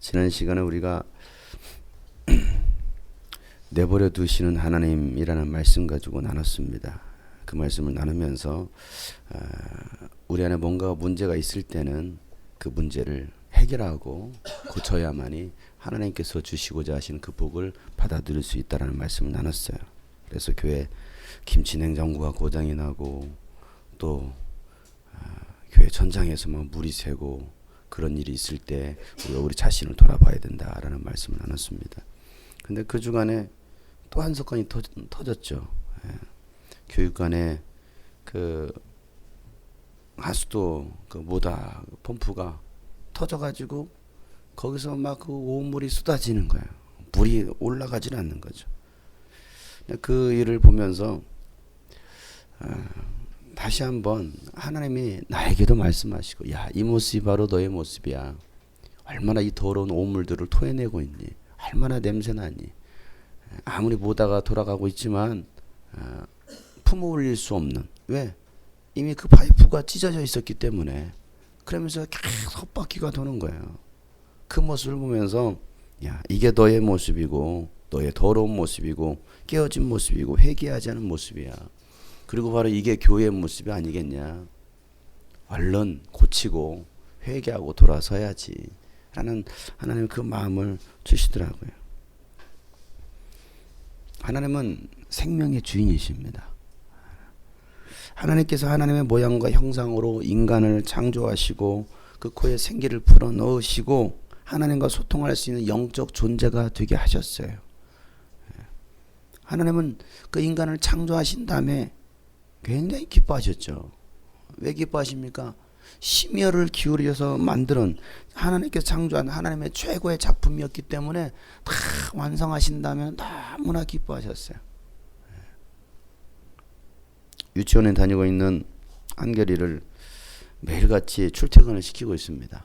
지난 시간에 우리가 내버려 두시는 하나님이라는 말씀 가지고 나눴습니다. 그 말씀을 나누면서 우리 안에 뭔가 문제가 있을 때는 그 문제를 해결하고 고쳐야만이 하나님께서 주시고자 하시는 그 복을 받아들일 수 있다라는 말씀을 나눴어요. 그래서 교회 김치 냉장고가 고장이 나고 또 교회 천장에서 막 물이 새고 그런 일이 있을 때 우리가 우리 자신을 돌아봐야 된다라는 말씀을 나눴습니다. 근데 그 주간에 또 한 사건이 터졌죠. 교육관에 그 하수도 그 모다 펌프가 터져가지고 거기서 막 그 오물이 쏟아지는 거예요. 물이 올라가지는 않는 거죠. 그 일을 보면서 다시 한번 하나님이 나에게도 말씀하시고, 야, 이 모습이 바로 너의 모습이야. 얼마나 이 더러운 오물들을 토해내고 있니? 얼마나 냄새나니? 아무리 모다가 돌아가고 있지만 품어 올릴 수 없는. 왜? 이미 그 파이프가 찢어져 있었기 때문에. 그러면서 계속 헛바퀴가 도는 거예요. 그 모습을 보면서, 야, 이게 너의 모습이고 너의 더러운 모습이고 깨어진 모습이고 회개하지 않은 모습이야. 그리고 바로 이게 교회의 모습이 아니겠냐. 얼른 고치고 회개하고 돌아서야지 라는 하나님 그 마음을 주시더라고요. 하나님은 생명의 주인이십니다. 하나님께서 하나님의 모양과 형상으로 인간을 창조하시고 그 코에 생기를 불어넣으시고 하나님과 소통할 수 있는 영적 존재가 되게 하셨어요. 하나님은 그 인간을 창조하신 다음에 굉장히 기뻐하셨죠. 왜 기뻐하십니까? 심혈을 기울여서 만드는 하나님께서 창조한 하나님의 최고의 작품이었기 때문에 다 완성하신다면 너무나 기뻐하셨어요. 유치원에 다니고 있는 한결이를 매일같이 출퇴근을 시키고 있습니다.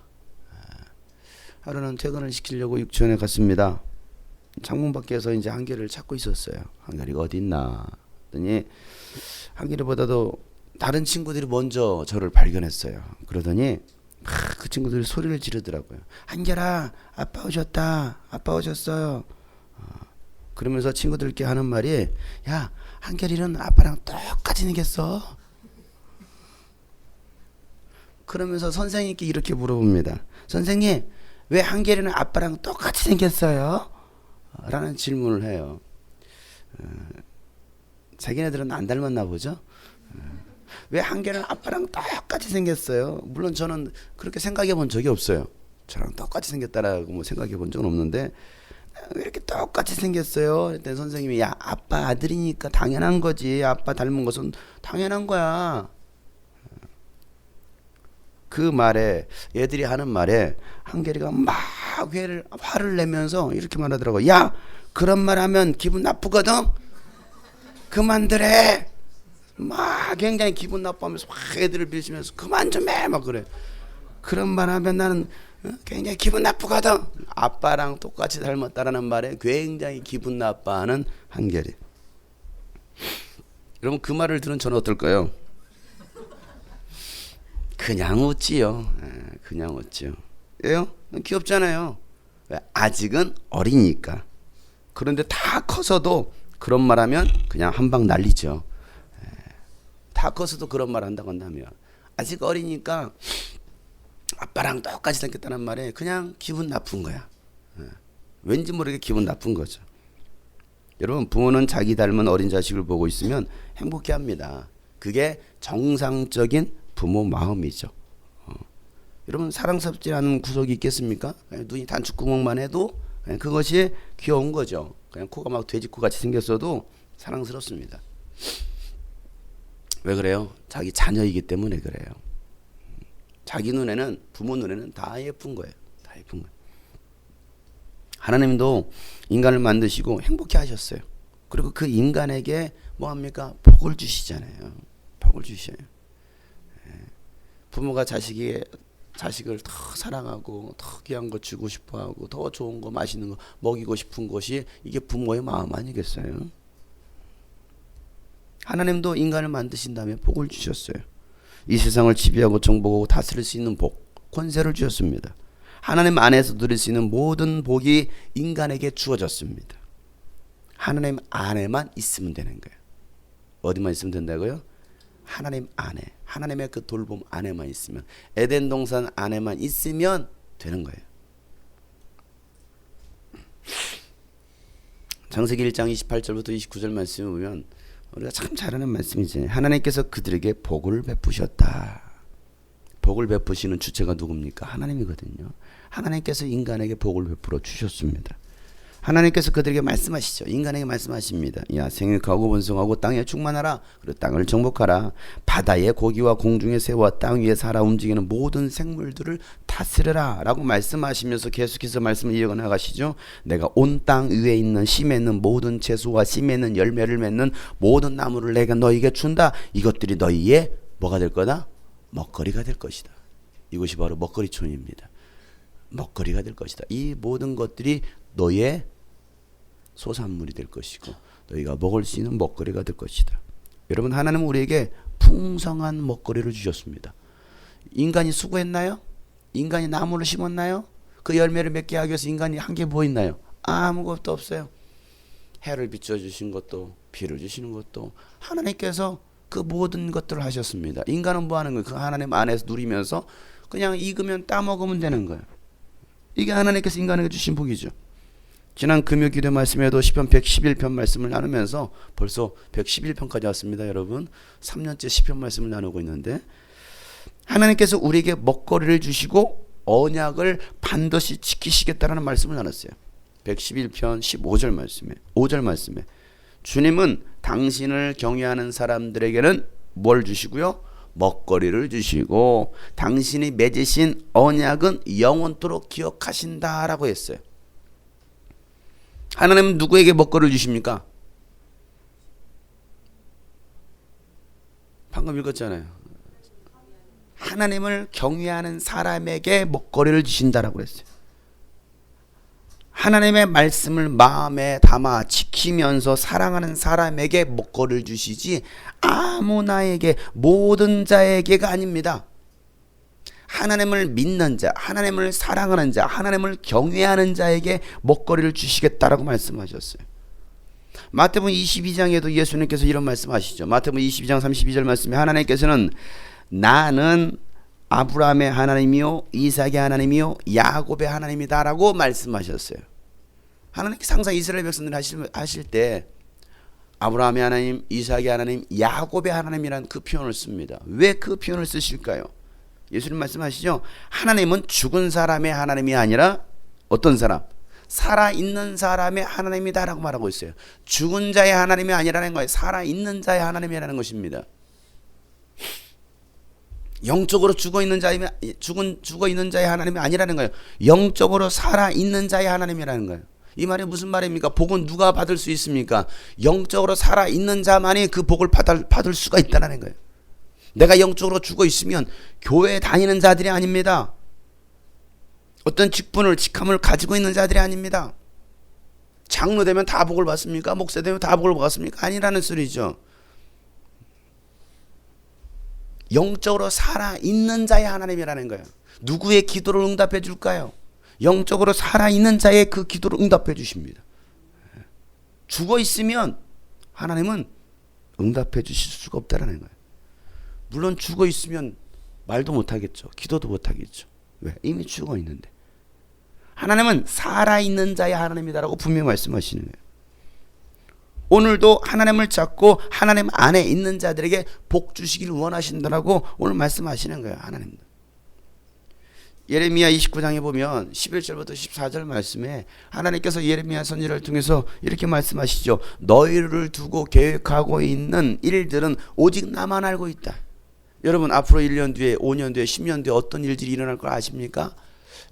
하루는 퇴근을 시키려고 유치원에 갔습니다. 창문 밖에서 이제 한결이를 찾고 있었어요. 한결이가 어디 있나 했더니 한결이보다도 다른 친구들이 먼저 저를 발견했어요. 그러더니 그 친구들이 소리를 지르더라고요. 한결아, 아빠 오셨다. 아빠 오셨어요. 그러면서 친구들께 하는 말이, 야, 한결이는 아빠랑 똑같이 생겼어. 그러면서 선생님께 이렇게 물어봅니다. 선생님, 왜 한결이는 아빠랑 똑같이 생겼어요? 라는 질문을 해요. 자기네들은 안 닮았나 보죠? 왜 한결이는 아빠랑 똑같이 생겼어요? 물론 저는 그렇게 생각해 본 적이 없어요. 저랑 똑같이 생겼다라고 뭐 생각해 본 적은 없는데, 왜 이렇게 똑같이 생겼어요? 그랬더니 선생님이, 야, 아빠 아들이니까 당연한 거지. 아빠 닮은 것은 당연한 거야. 그 말에, 얘들이 하는 말에 한결이가 막 화를 내면서 이렇게 말하더라고. 야, 그런 말 하면 기분 나쁘거든? 그만들래. 막 굉장히 기분 나빠하면서 막 애들을 빌시면서 그만 좀 해. 막 그래. 그런 말 하면 나는 굉장히 기분 나쁘거든. 아빠랑 똑같이 닮았다라는 말에 굉장히 기분 나빠하는 한결이. 여러분, 그 말을 들은 저는 어떨까요? 그냥 웃지요. 그냥 웃지요. 왜요? 귀엽잖아요. 왜? 아직은 어리니까. 그런데 다 커서도 그런 말 하면 그냥 한 방 날리죠. 다 커서도 그런 말 한다고 한다면 아직 어리니까 아빠랑 똑같이 생겼다는 말에 그냥 기분 나쁜 거야. 왠지 모르게 기분 나쁜 거죠. 여러분, 부모는 자기 닮은 어린 자식을 보고 있으면 행복해합니다. 그게 정상적인 부모 마음이죠. 여러분, 사랑스럽지 않은 구석이 있겠습니까? 그냥 눈이 단추구멍만 해도 그냥 그것이 귀여운 거죠. 그냥 코가 막 돼지코 같이 생겼어도 사랑스럽습니다. 왜 그래요? 자기 자녀이기 때문에 그래요. 자기 눈에는, 부모 눈에는 다 예쁜 거예요. 다 예쁜 거예요. 하나님도 인간을 만드시고 행복해 하셨어요. 그리고 그 인간에게 뭐 합니까? 복을 주시잖아요. 복을 주셔요. 부모가 자식을 더 사랑하고 더 귀한 거 주고 싶어하고 더 좋은 거 맛있는 거 먹이고 싶은 것이 이게 부모의 마음 아니겠어요? 하나님도 인간을 만드신 다음에 복을 주셨어요. 이 세상을 지배하고 정복하고 다스릴 수 있는 복, 권세를 주셨습니다. 하나님 안에서 누릴 수 있는 모든 복이 인간에게 주어졌습니다. 하나님 안에만 있으면 되는 거예요. 어디만 있으면 된다고요? 하나님 안에, 하나님의 그 돌봄 안에만 있으면, 에덴 동산 안에만 있으면 되는 거예요. 창세기 1장 28절부터 29절 말씀을 보면 우리가 참 잘 아는 말씀이지. 하나님께서 그들에게 복을 베푸셨다. 복을 베푸시는 주체가 누굽니까? 하나님이거든요. 하나님께서 인간에게 복을 베풀어 주셨습니다. 하나님께서 그들에게 말씀하시죠. 인간에게 말씀하십니다. 야, 생육하고 번성하고 땅에 충만하라. 그리고 땅을 정복하라. 바다의 고기와 공중의 새와 땅 위에 살아 움직이는 모든 생물들을 다스려라 라고 말씀하시면서 계속해서 말씀을 이어나가시죠. 내가 온 땅 위에 있는 씨 맺는 모든 채소와 씨 맺는 열매를 맺는 모든 나무를 내가 너희에게 준다. 이것들이 너희의 뭐가 될 거다? 먹거리가 될 것이다. 이것이 바로 먹거리촌입니다. 먹거리가 될 것이다. 이 모든 것들이 너의 소산물이 될 것이고 너희가 먹을 수 있는 먹거리가 될 것이다. 여러분, 하나님은 우리에게 풍성한 먹거리를 주셨습니다. 인간이 수고했나요? 인간이 나무를 심었나요? 그 열매를 맺게 하기 위해서 인간이 한 게 뭐 있나요? 아무것도 없어요. 해를 비춰주신 것도, 비를 주시는 것도 하나님께서 그 모든 것들을 하셨습니다. 인간은 뭐 하는 거예요? 그 하나님 안에서 누리면서 그냥 익으면 따먹으면 되는 거예요. 이게 하나님께서 인간에게 주신 복이죠. 지난 금요 기도 말씀에도 시편 111편 말씀을 나누면서 벌써 111편까지 왔습니다. 여러분, 3년째 시편 말씀을 나누고 있는데, 하나님께서 우리에게 먹거리를 주시고 언약을 반드시 지키시겠다라는 말씀을 나눴어요. 111편 15절 말씀에, 5절 말씀에 주님은 당신을 경외하는 사람들에게는 뭘 주시고요? 먹거리를 주시고 당신이 맺으신 언약은 영원토록 기억하신다라고 했어요. 하나님은 누구에게 먹거리를 주십니까? 방금 읽었잖아요. 하나님을 경외하는 사람에게 먹거리를 주신다라고 그랬어요. 하나님의 말씀을 마음에 담아 지키면서 사랑하는 사람에게 먹거리를 주시지 아무나에게, 모든 자에게가 아닙니다. 하나님을 믿는 자, 하나님을 사랑하는 자, 하나님을 경외하는 자에게 먹거리를 주시겠다라고 말씀하셨어요. 마태복음 22장에도 예수님께서 이런 말씀하시죠. 마태복음 22장 32절 말씀에 하나님께서는 나는 아브라함의 하나님이요 이삭의 하나님이요 야곱의 하나님이다라고 말씀하셨어요. 하나님께서 항상 이스라엘 백성들 하실 때 아브라함의 하나님, 이삭의 하나님, 야곱의 하나님이라는 그 표현을 씁니다. 왜 그 표현을 쓰실까요? 예수님 말씀하시죠. 하나님은 죽은 사람의 하나님이 아니라 어떤 사람? 살아있는 사람의 하나님이다라고 말하고 있어요. 죽은 자의 하나님이 아니라는 거예요. 살아있는 자의 하나님이라는 것입니다. 영적으로 죽어 있는 자의 하나님이 아니라는 거예요. 영적으로 살아있는 자의 하나님이라는 거예요. 이 말이 무슨 말입니까? 복은 누가 받을 수 있습니까? 영적으로 살아있는 자만이 그 복을 받을 수가 있다는 거예요. 내가 영적으로 죽어 있으면 교회 다니는 자들이 아닙니다. 어떤 직함을 가지고 있는 자들이 아닙니다. 장로 되면 다 복을 받습니까? 목사 되면 다 복을 받습니까? 아니라는 소리죠. 영적으로 살아있는 자의 하나님이라는 거예요. 누구의 기도를 응답해 줄까요? 영적으로 살아있는 자의 그 기도를 응답해 주십니다. 죽어 있으면 하나님은 응답해 주실 수가 없다는 거예요. 물론 죽어 있으면 말도 못하겠죠. 기도도 못하겠죠. 왜? 이미 죽어 있는데. 하나님은 살아있는 자의 하나님이다라고 분명히 말씀하시는 거예요. 오늘도 하나님을 찾고 하나님 안에 있는 자들에게 복 주시기를 원하신다라고 오늘 말씀하시는 거예요. 하나님도. 예레미야 29장에 보면 11절부터 14절 말씀에 하나님께서 예레미야 선지자를 통해서 이렇게 말씀하시죠. 너희를 두고 계획하고 있는 일들은 오직 나만 알고 있다. 여러분, 앞으로 1년 뒤에, 5년 뒤에, 10년 뒤에 어떤 일들이 일어날 걸 아십니까?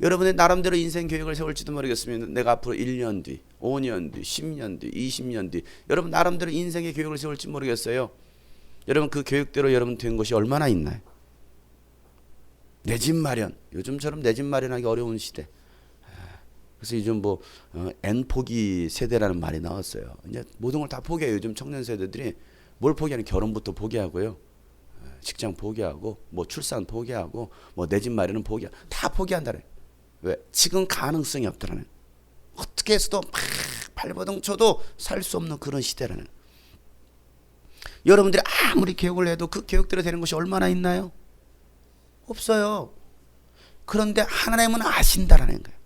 여러분의 나름대로 인생 계획을 세울지도 모르겠습니다. 내가 앞으로 1년 뒤, 5년 뒤, 10년 뒤, 20년 뒤, 여러분 나름대로 인생의 계획을 세울지 모르겠어요. 여러분 그 계획대로 여러분 된 것이 얼마나 있나요? 내 집 마련, 요즘처럼 내 집 마련하기 어려운 시대. 그래서 요즘 뭐 N포기 세대라는 말이 나왔어요. 이제 모든 걸 다 포기해요. 요즘 청년 세대들이 뭘 포기하는? 결혼부터 포기하고요, 직장 포기하고, 뭐 출산 포기하고, 뭐 내 집 마련은 다 포기한다래. 왜? 지금 가능성이 없더라는. 어떻게 해서도 막 발버둥 쳐도 살 수 없는 그런 시대라는. 여러분들이 아무리 교육을 해도 그 교육대로 되는 것이 얼마나 있나요? 없어요. 그런데 하나님은 아신다라는 거예요.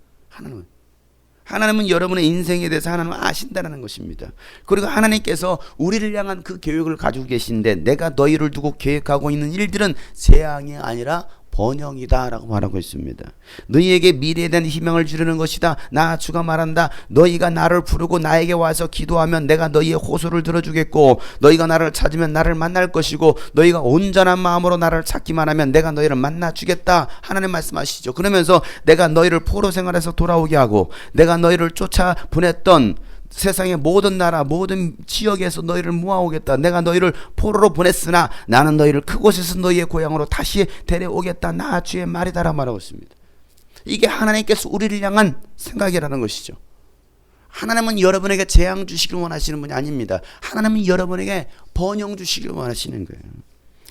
하나님은 여러분의 인생에 대해서 하나님은 아신다라는 것입니다. 그리고 하나님께서 우리를 향한 그 계획을 가지고 계신데, 내가 너희를 두고 계획하고 있는 일들은 재앙이 아니라 번영이다 라고 말하고 있습니다. 너희에게 미래에 대한 희망을 주려는 것이다. 나 주가 말한다. 너희가 나를 부르고 나에게 와서 기도하면 내가 너희의 호소를 들어주겠고, 너희가 나를 찾으면 나를 만날 것이고, 너희가 온전한 마음으로 나를 찾기만 하면 내가 너희를 만나주겠다. 하나님 말씀하시죠. 그러면서 내가 너희를 포로 생활에서 돌아오게 하고, 내가 너희를 쫓아 보냈던 세상의 모든 나라 모든 지역에서 너희를 모아오겠다. 내가 너희를 포로로 보냈으나 나는 너희를 그곳에서 너희의 고향으로 다시 데려오겠다. 나 주의 말이다라 말하고 있습니다. 이게 하나님께서 우리를 향한 생각이라는 것이죠. 하나님은 여러분에게 재앙 주시길 원하시는 분이 아닙니다. 하나님은 여러분에게 번영 주시길 원하시는 거예요.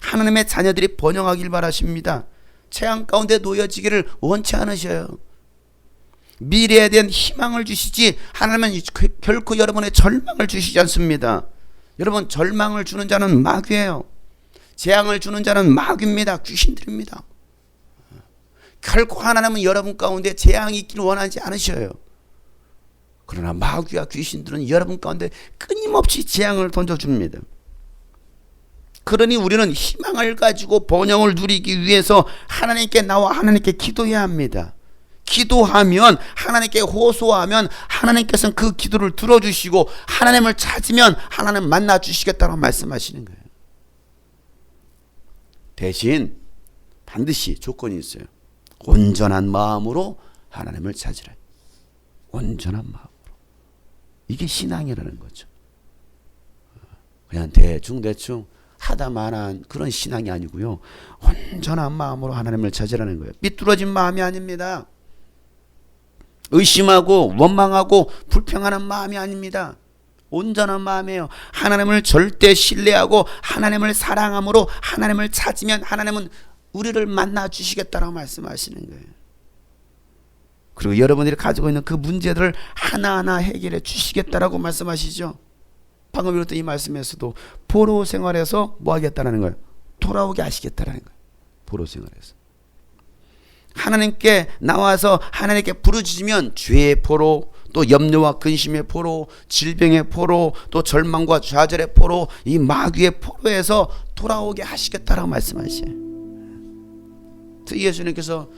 하나님의 자녀들이 번영하길 바라십니다. 재앙 가운데 놓여지기를 원치 않으셔요. 미래에 대한 희망을 주시지, 하나님은 결코 여러분의 절망을 주시지 않습니다. 여러분, 절망을 주는 자는 마귀예요. 재앙을 주는 자는 마귀입니다. 귀신들입니다. 결코 하나님은 여러분 가운데 재앙이 있기를 원하지 않으셔요. 그러나 마귀와 귀신들은 여러분 가운데 끊임없이 재앙을 던져줍니다. 그러니 우리는 희망을 가지고 번영을 누리기 위해서 하나님께 나와 하나님께 기도해야 합니다. 기도하면, 하나님께 호소하면 하나님께서는 그 기도를 들어주시고, 하나님을 찾으면 하나님 만나주시겠다고 말씀하시는 거예요. 대신 반드시 조건이 있어요. 온전한 마음으로 하나님을 찾으라. 온전한 마음으로. 이게 신앙이라는 거죠. 그냥 대충 하다만한 그런 신앙이 아니고요. 온전한 마음으로 하나님을 찾으라는 거예요. 삐뚤어진 마음이 아닙니다. 의심하고 원망하고 불평하는 마음이 아닙니다. 온전한 마음이에요. 하나님을 절대 신뢰하고 하나님을 사랑함으로 하나님을 찾으면 하나님은 우리를 만나 주시겠다라고 말씀하시는 거예요. 그리고 여러분들이 가지고 있는 그 문제들을 하나하나 해결해 주시겠다라고 말씀하시죠. 방금 읽었던 이 말씀에서도 포로 생활에서 뭐 하겠다는 거예요? 돌아오게 하시겠다라는 거예요. 포로 생활에서. 하나님께 나와서 하나님께 부르짖으면 죄의 포로, 또 염려와 근심의 포로, 질병의 포로, 또 절망과 좌절의 포로, 이 마귀의 포로에서 돌아오게 하시겠다라고 말씀하시죠. 예수님께서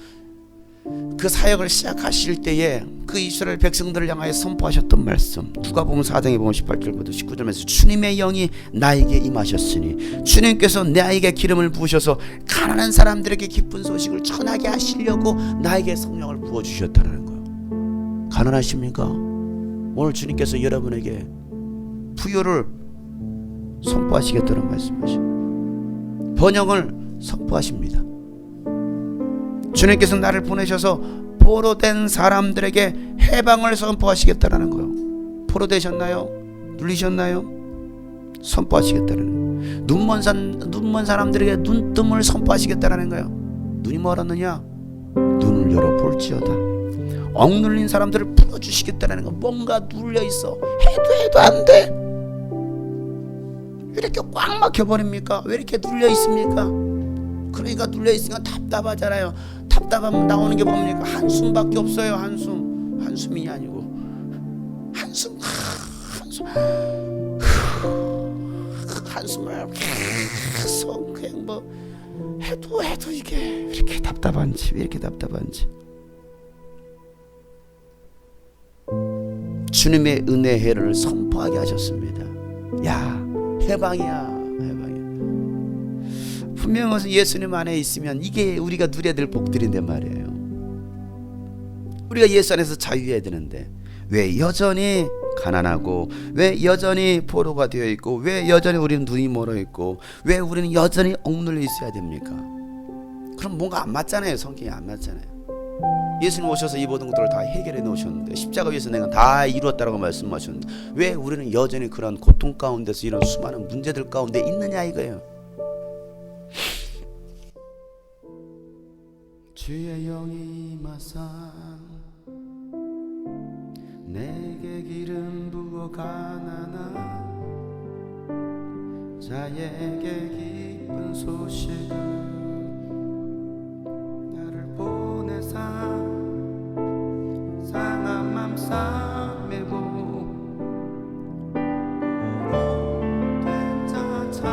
그 사역을 시작하실 때에 그 이스라엘 백성들을 향하여 선포하셨던 말씀, 누가복음 4장에 보면 18절부터 19절에서 주님의 영이 나에게 임하셨으니 주님께서 나에게 기름을 부으셔서 가난한 사람들에게 기쁜 소식을 전하게 하시려고 나에게 성령을 부어주셨다는 거예요. 가난하십니까? 오늘 주님께서 여러분에게 부여를 선포하시겠다는 말씀하시죠. 번영을 선포하십니다. 주님께서 나를 보내셔서 포로된 사람들에게 해방을 선포하시겠다라는 거예요. 포로되셨나요? 눌리셨나요? 선포하시겠다라는 거예요. 눈먼 사람들에게 눈뜸을 선포하시겠다라는 거예요. 눈이 멀었느냐? 눈을 열어 볼지어다. 억눌린 사람들을 풀어주시겠다라는 거. 뭔가 눌려있어. 해도 안 돼. 왜 이렇게 꽉 막혀버립니까? 왜 이렇게 눌려있습니까? 그러니까 눌려있으니까 답답하잖아요. 답답하면 나오는 게 뭡니까? 한숨밖에 없어요. 한숨이 아니고 한숨을 계속 그냥 뭐 해도 이게 왜 이렇게 답답한지, 주님의 은혜 해를 선포하게 하셨습니다. 야, 해방이야. 분명히 예수님 안에 있으면 이게 우리가 누려야 될 복들인데 말이에요. 우리가 예수 안에서 자유해야 되는데 왜 여전히 가난하고, 왜 여전히 포로가 되어 있고, 왜 여전히 우리는 눈이 멀어 있고, 왜 우리는 여전히 억눌려 있어야 됩니까? 그럼 뭔가 안 맞잖아요. 성경이 안 맞잖아요. 예수님 오셔서 이 모든 것들을 다 해결해 놓으셨는데, 십자가 위에서 내가 다 이루었다라고 말씀하셨는데 왜 우리는 여전히 그런 고통 가운데서 이런 수많은 문제들 가운데 있느냐 이거예요. 주의 영이 임하사 내게 기름 부어 가난한 자에게 기쁜 소식을 나를 보내사 상한 맘 싸매고 된 자 자유를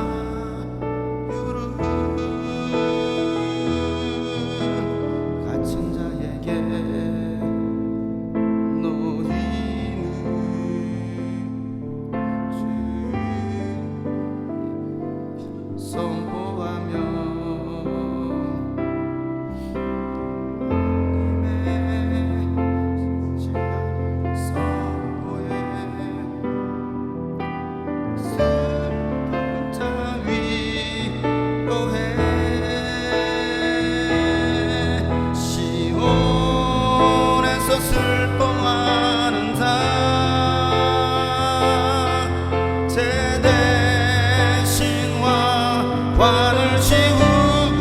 갇힌 자에게 슬퍼하는 자 제 대신 화를 지우고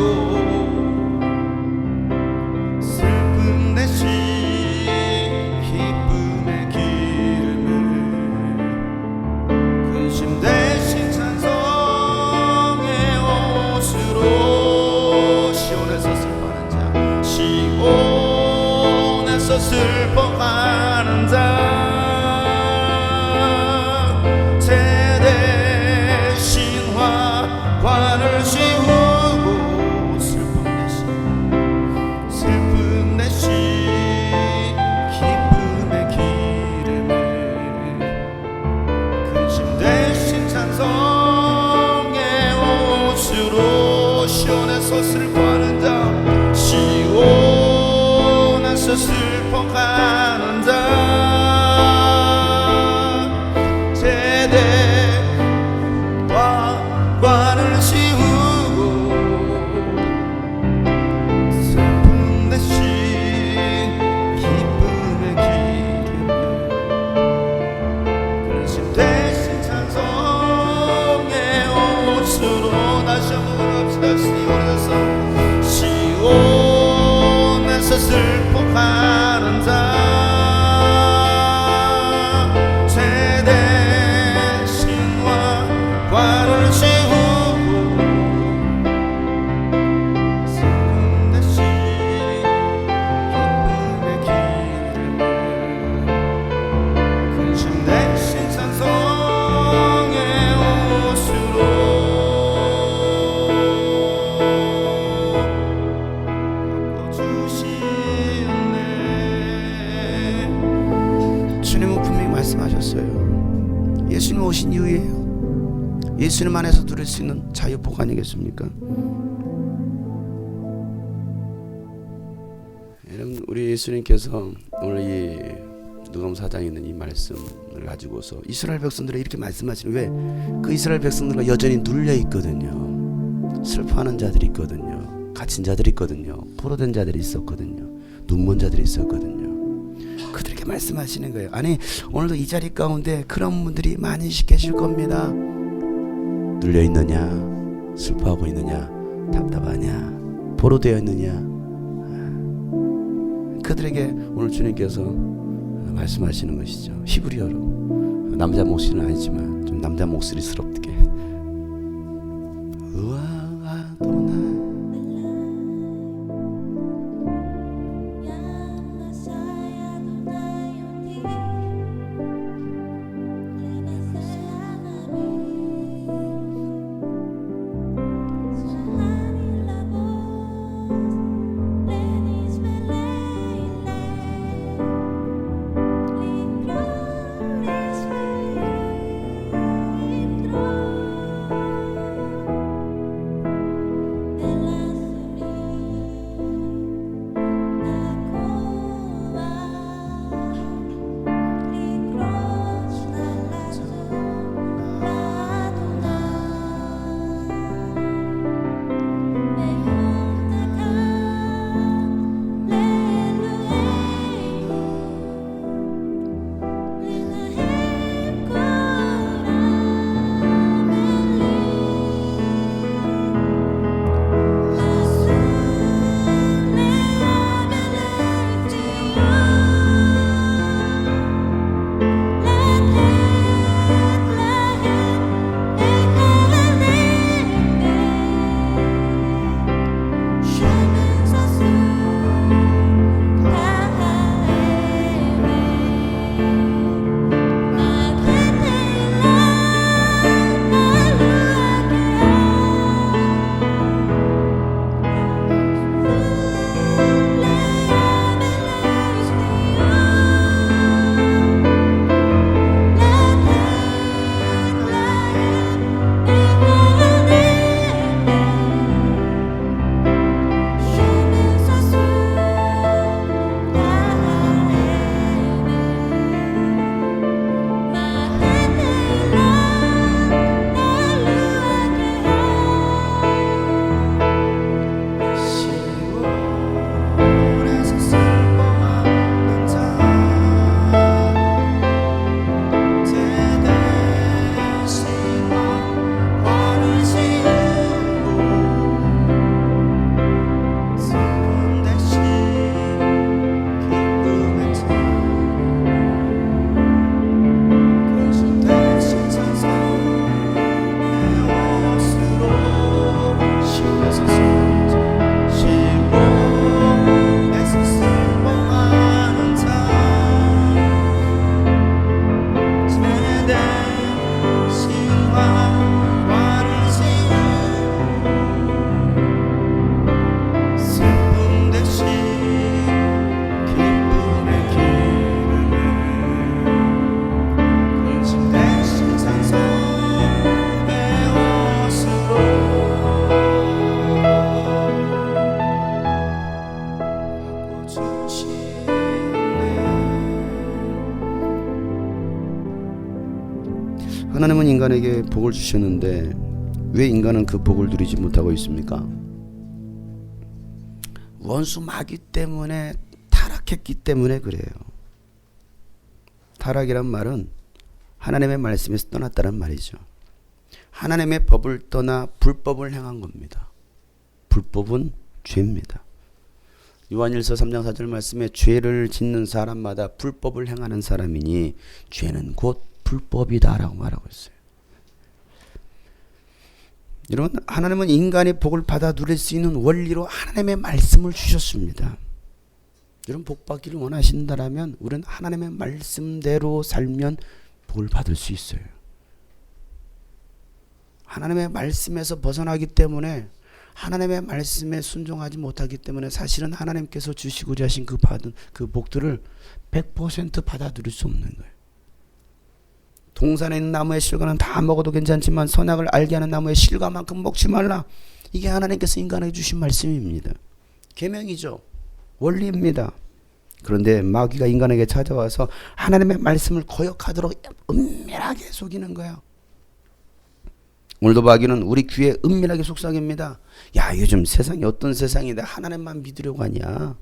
슬픔 대신 기쁨의 기름을 근심 대신 찬송의 옷으로 시온에서 슬퍼하는 자 시온에서 슬퍼하는 자 제 대신 화를 지우고 슬픔 대신 기쁨의 기름을 근심 대신 찬송의 옷으로 시온에서 슬퍼하는 자 시온에서 슬퍼하는 자 세대화를 지우고 슬픔 대신 기쁨의 기름을 근심 대신 찬송의 옷으로 다시 한번 갑시다. 시온에서 슬퍼하는 자 화를 지우고 슬픔 대신 기쁨의 기름을 근심 대신 찬송의 옷으로 바꿔주시네. 주님은 분명히 말씀하셨어요. 예수님 오신 이유예요. 예수님 안에서 누릴 수 있는 자유복 아니겠습니까? 여러분, 우리 예수님께서 오늘 이 누가복음 4장에 있는 이 말씀을 가지고서 이스라엘 백성들을 이렇게 말씀하시는, 왜? 그 이스라엘 백성들과 여전히 눌려 있거든요. 슬퍼하는 자들이 있거든요. 갇힌 자들이 있거든요. 포로된 자들이 있었거든요. 눈먼 자들이 있었거든요. 그들에게 말씀하시는 거예요. 아니, 오늘도 이 자리 가운데 그런 분들이 많이 계실 겁니다. 눌려 있느냐, 슬퍼하고 있느냐, 답답하냐, 포로되어 있느냐. 그들에게 오늘 주님께서 말씀하시는 것이죠. 히브리어로. 남자 목소리는 아니지만 좀 남자 목소리스럽게. 하나님은 인간에게 복을 주셨는데 왜 인간은 그 복을 누리지 못하고 있습니까? 원수 마귀 때문에, 타락했기 때문에 그래요. 타락이란 말은 하나님의 말씀에서 떠났다는 말이죠. 하나님의 법을 떠나 불법을 행한 겁니다. 불법은 죄입니다. 요한일서 3장 4절 말씀에 죄를 짓는 사람마다 불법을 행하는 사람이니 죄는 곧 불법이다 라고 말하고 있어요. 여러분, 하나님은 인간이 복을 받아 누릴 수 있는 원리로 하나님의 말씀을 주셨습니다. 여러분, 복 받기를 원하신다면 우리는 하나님의 말씀대로 살면 복을 받을 수 있어요. 하나님의 말씀에서 벗어나기 때문에, 하나님의 말씀에 순종하지 못하기 때문에 사실은 하나님께서 주시고자 하신 그 받은 그 복들을 100% 받아 누릴 수 없는 거예요. 동산에 있는 나무의 실과는 다 먹어도 괜찮지만 선악을 알게 하는 나무의 실과만큼 먹지 말라. 이게 하나님께서 인간에게 주신 말씀입니다. 계명이죠. 원리입니다. 그런데 마귀가 인간에게 찾아와서 하나님의 말씀을 거역하도록 은밀하게 속이는 거예요. 오늘도 마귀는 우리 귀에 은밀하게 속삭입니다. 야, 요즘 세상이 어떤 세상인데 하나님만 믿으려고 하냐.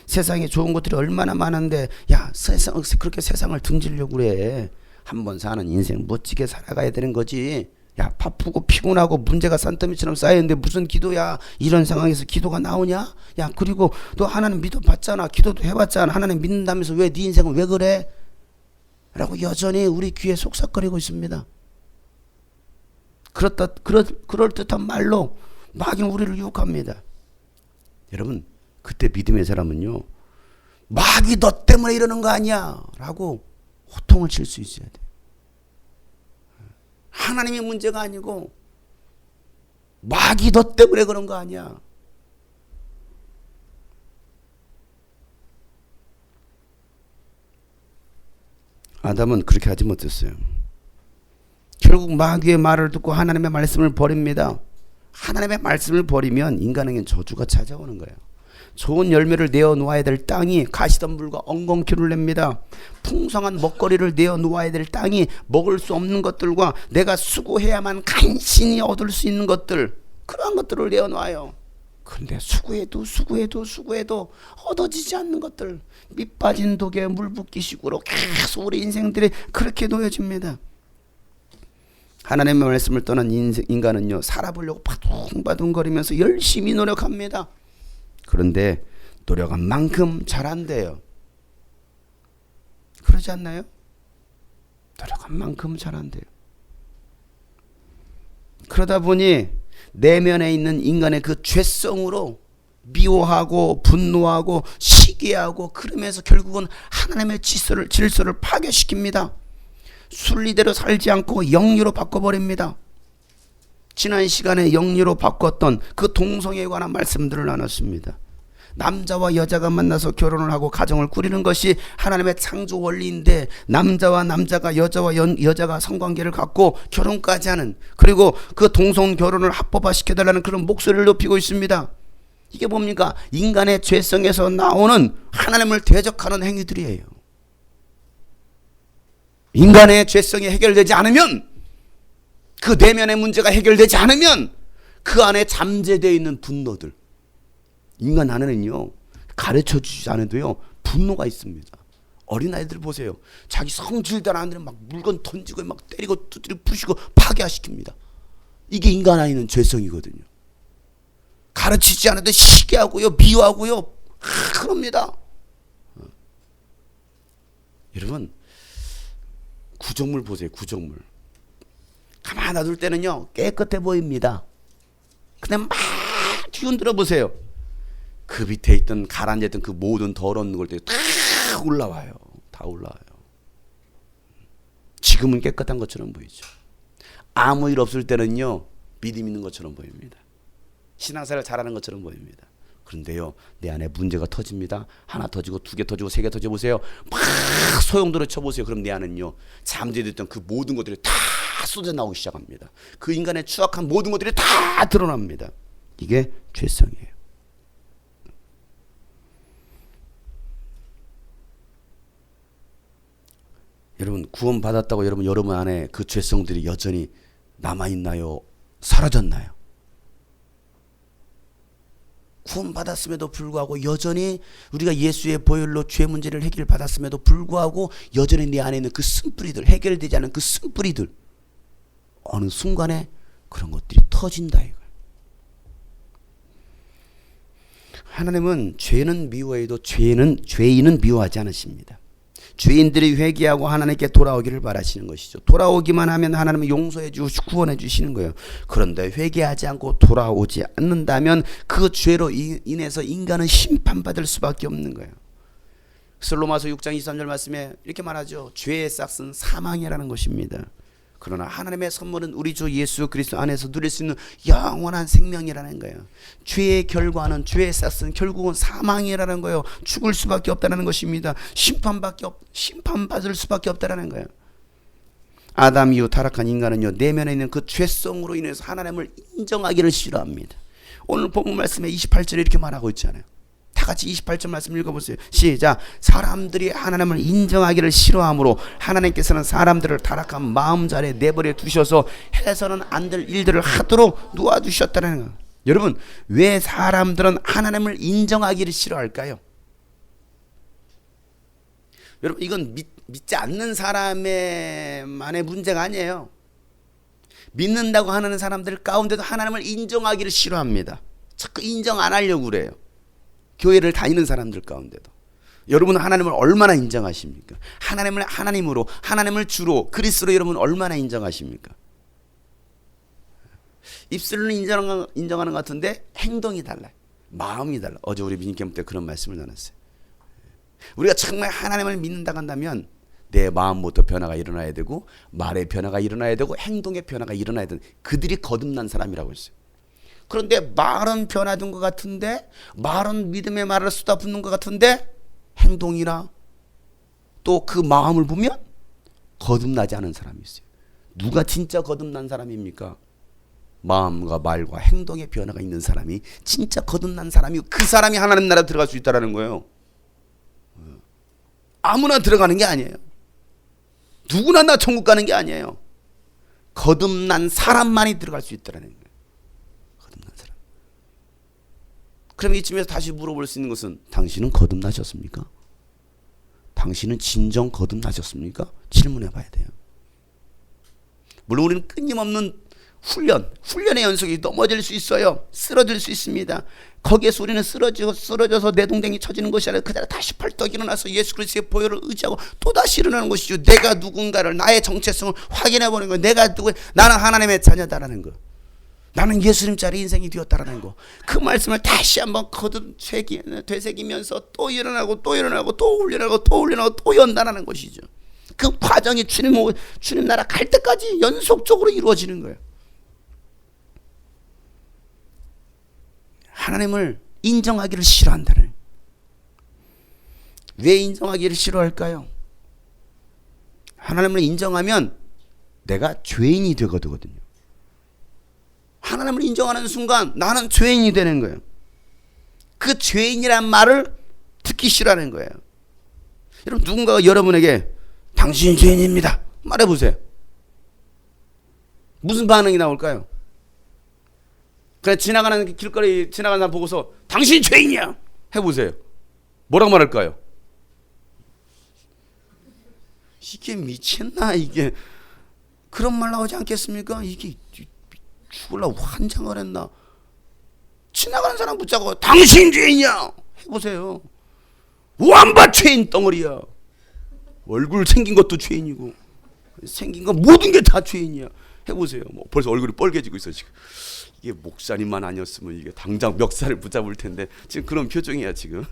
세상에 좋은 것들이 얼마나 많은데 야, 그렇게 세상을 등지려고 그래. 한번 사는 인생 멋지게 살아가야 되는 거지. 야, 바쁘고 피곤하고 문제가 산더미처럼 쌓이는데 무슨 기도야. 이런 상황에서 기도가 나오냐. 야, 그리고 너 하나님 믿어봤잖아. 기도도 해봤잖아. 하나님 믿는다면서 왜 네 인생은 왜 그래? 라고 여전히 우리 귀에 속삭거리고 있습니다. 그럴듯한 말로 마귀는 우리를 유혹합니다. 여러분, 그때 믿음의 사람은요, 마귀 너 때문에 이러는 거 아니야 라고 호통을 칠 수 있어야 돼. 하나님의 문제가 아니고 마귀 너 때문에 그런 거 아니야. 아담은 그렇게 하지 못했어요. 결국 마귀의 말을 듣고 하나님의 말씀을 버립니다. 하나님의 말씀을 버리면 인간에겐 저주가 찾아오는 거예요. 좋은 열매를 내어 놓아야 될 땅이 가시덤불과 엉겅퀴를 냅니다. 풍성한 먹거리를 내어 놓아야 될 땅이 먹을 수 없는 것들과 내가 수고해야만 간신히 얻을 수 있는 것들, 그러한 것들을 내어 놓아요. 그런데 수고해도 얻어지지 않는 것들, 밑 빠진 독에 물 붓기 식으로 계속 우리 인생들이 그렇게 놓여집니다. 하나님의 말씀을 떠난 인간은요, 살아보려고 바둥바둥거리면서 열심히 노력합니다. 그런데 노력한 만큼 잘 안 돼요. 그러지 않나요? 노력한 만큼 잘 안 돼요. 그러다 보니 내면에 있는 인간의 그 죄성으로 미워하고 분노하고 시기하고, 그러면서 결국은 하나님의 질서를 파괴시킵니다. 순리대로 살지 않고 영리로 바꿔버립니다. 지난 시간에 영리로 바꿨던 그 동성애에 관한 말씀들을 나눴습니다. 남자와 여자가 만나서 결혼을 하고 가정을 꾸리는 것이 하나님의 창조 원리인데, 남자와 남자가, 여자와 여자가 성관계를 갖고 결혼까지 하는, 그리고 그 동성 결혼을 합법화시켜달라는 그런 목소리를 높이고 있습니다. 이게 뭡니까? 인간의 죄성에서 나오는 하나님을 대적하는 행위들이에요. 인간의 죄성이 해결되지 않으면, 그 내면의 문제가 해결되지 않으면 그 안에 잠재되어 있는 분노들, 인간 안에는요, 가르쳐 주지 않아도요 분노가 있습니다. 어린아이들 보세요. 자기 성질대로 안 되면 막 물건 던지고 막 때리고 두드리고 부시고 파괴시킵니다. 이게 인간 안에 있는 죄성이거든요. 가르치지 않아도 시기하고요, 미워하고요, 그럽니다. 여러분, 구정물 보세요. 구정물 가만 놔둘 때는요 깨끗해 보입니다. 근데 막 뒤흔들어 보세요. 그 밑에 있던 가라앉았던 그 모든 더러운 것들이 다 올라와요. 다 올라와요. 지금은 깨끗한 것처럼 보이죠. 아무 일 없을 때는요 믿음 있는 것처럼 보입니다. 신앙생활 잘하는 것처럼 보입니다. 그런데요, 내 안에 문제가 터집니다. 하나 터지고, 두 개 터지고, 세 개 터져 보세요. 막 소용돌이 쳐보세요. 그럼 내 안은요 잠재됐던 그 모든 것들이 다 쏟아 나오기 시작합니다. 그 인간의 추악한 모든 것들이 다 드러납니다. 이게 죄성이에요. 여러분 구원받았다고 여러분 안에 그 죄성들이 여전히 남아있나요? 사라졌나요? 구원받았음에도 불구하고 여전히 우리가 예수의 보혈로 죄 문제를 해결받았음에도 불구하고 여전히 내 안에 있는 그 쓴뿌리들, 해결되지 않은 그 쓴뿌리들, 어느 순간에 그런 것들이 터진다 이거예요. 하나님은 죄는 미워해도 죄인은 미워하지 않으십니다. 죄인들이 회개하고 하나님께 돌아오기를 바라시는 것이죠. 돌아오기만 하면 하나님은 용서해 주시고 구원해 주시는 거예요. 그런데 회개하지 않고 돌아오지 않는다면 그 죄로 인해서 인간은 심판받을 수밖에 없는 거예요. 로마서 6장 23절 말씀에 이렇게 말하죠. 죄의 싹은 사망이라는 것입니다. 그러나 하나님의 선물은 우리 주 예수 그리스도 안에서 누릴 수 있는 영원한 생명이라는 거예요. 죄의 결과는, 죄의 싹은 결국은 사망이라는 거예요. 죽을 수밖에 없다는 것입니다. 심판받을 수밖에 없다는 거예요. 아담 이후 타락한 인간은요, 내면에 있는 그 죄성으로 인해서 하나님을 인정하기를 싫어합니다. 오늘 본문 말씀에 28절에 이렇게 말하고 있잖아요. 다 같이 28절 말씀 읽어보세요. 시작. 사람들이 하나님을 인정하기를 싫어하므로 하나님께서는 사람들을 타락한 마음자리에 내버려 두셔서 해서는 안 될 일들을 하도록 놓아주셨다는 거예요. 여러분, 왜 사람들은 하나님을 인정하기를 싫어할까요? 여러분, 이건 믿지 않는 사람만의 문제가 아니에요. 믿는다고 하는 사람들 가운데도 하나님을 인정하기를 싫어합니다. 자꾸 인정 안 하려고 그래요. 교회를 다니는 사람들 가운데도. 여러분은 하나님을 얼마나 인정하십니까? 하나님을 하나님으로, 하나님을 주로, 그리스도로 여러분 얼마나 인정하십니까? 입술로는 인정하는 것 같은데 행동이 달라요. 마음이 달라요. 어제 우리 민익캠 때 그런 말씀을 나눴어요. 우리가 정말 하나님을 믿는다고 한다면 내 마음부터 변화가 일어나야 되고, 말의 변화가 일어나야 되고, 행동의 변화가 일어나야 되는, 그들이 거듭난 사람이라고 했어요. 그런데 말은 변화된 것 같은데, 말은 믿음의 말을 쏟아붓는 것 같은데, 행동이나 또 그 마음을 보면 거듭나지 않은 사람이 있어요. 누가 진짜 거듭난 사람입니까? 마음과 말과 행동의 변화가 있는 사람이 진짜 거듭난 사람이고, 그 사람이 하나님 나라 들어갈 수 있다는 거예요. 아무나 들어가는 게 아니에요. 누구나 나 천국 가는 게 아니에요. 거듭난 사람만이 들어갈 수 있다는 거예요. 거듭난 사람. 그럼 이쯤에서 다시 물어볼 수 있는 것은, 당신은 거듭나셨습니까? 당신은 진정 거듭나셨습니까? 질문해 봐야 돼요. 물론 우리는 끊임없는 훈련의 연속이, 넘어질 수 있어요. 쓰러질 수 있습니다. 거기에서 우리는 쓰러져서 내동댕이 쳐지는 것이 아니라 그대로 다시 벌떡 일어나서 예수 그리스도의 보혈을 의지하고 또다시 일어나는 것이죠. 내가 누군가를, 나의 정체성을 확인해 보는 거예요. 내가 누구, 나는 하나님의 자녀다라는 거. 나는 예수님짜리 인생이 되었다라는 거. 그 말씀을 다시 한번 되새기면서 또 일어나고 또 일어나고 또 훈련하고 또 훈련하고 또 연단하는 것이죠. 그 과정이 주님 나라 갈 때까지 연속적으로 이루어지는 거예요. 하나님을 인정하기를 싫어한다는. 왜 인정하기를 싫어할까요? 하나님을 인정하면 내가 죄인이 되거든요. 하나님을 인정하는 순간 나는 죄인이 되는 거예요. 그 죄인이란 말을 듣기 싫어하는 거예요. 여러분, 누군가가 여러분에게 당신 죄인입니다 말해보세요. 무슨 반응이 나올까요? 그냥 지나가는 길거리 지나가는 사람 보고서 당신 죄인이야 해보세요. 뭐라고 말할까요? 이게 미쳤나 이게. 그런 말 나오지 않겠습니까? 이게 죽으려고 환장을 했나. 지나가는 사람 붙잡고 당신 죄인이야 해보세요. 완바 죄인 덩어리야. 얼굴 생긴 것도 죄인이고 생긴 거 모든 게 다 죄인이야 해보세요. 뭐 벌써 얼굴이 빨개지고 있어 지금. 이게 목사님만 아니었으면 이게 당장 멱살을 붙잡을 텐데 지금 그런 표정이야 지금.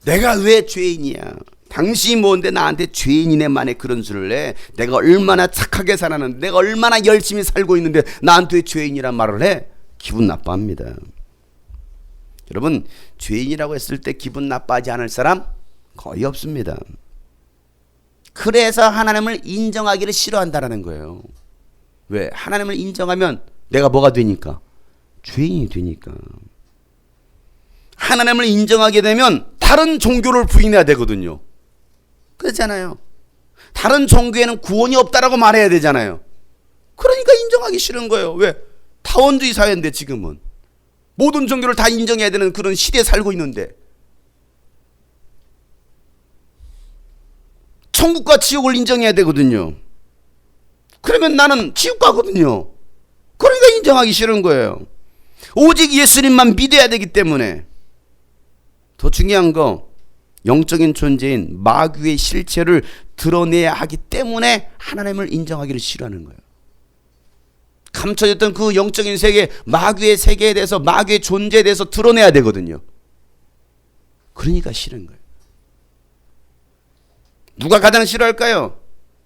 내가 왜 죄인이야? 당신이 뭔데 나한테 죄인이네 만에 그런 수를 내? 내가 얼마나 착하게 살았는데, 내가 얼마나 열심히 살고 있는데 나한테 왜 죄인이란 말을 해? 기분 나빠합니다. 여러분, 죄인이라고 했을 때 기분 나빠하지 않을 사람 거의 없습니다. 그래서 하나님을 인정하기를 싫어한다는 거예요. 왜? 하나님을 인정하면 내가 뭐가 되니까? 죄인이 되니까. 하나님을 인정하게 되면 다 다른 종교를 부인해야 되거든요. 그렇잖아요. 다른 종교에는 구원이 없다라고 말해야 되잖아요. 그러니까 인정하기 싫은 거예요. 왜? 타원주의 사회인데 지금은 모든 종교를 다 인정해야 되는 그런 시대에 살고 있는데 천국과 지옥을 인정해야 되거든요. 그러면 나는 지옥 가거든요. 그러니까 인정하기 싫은 거예요. 오직 예수님만 믿어야 되기 때문에. 더 중요한 거, 영적인 존재인 마귀의 실체를 드러내야 하기 때문에 하나님을 인정하기를 싫어하는 거예요. 감춰졌던 그 영적인 세계, 마귀의 세계에 대해서, 마귀의 존재에 대해서 드러내야 되거든요. 그러니까 싫은 거예요. 누가 가장 싫어할까요?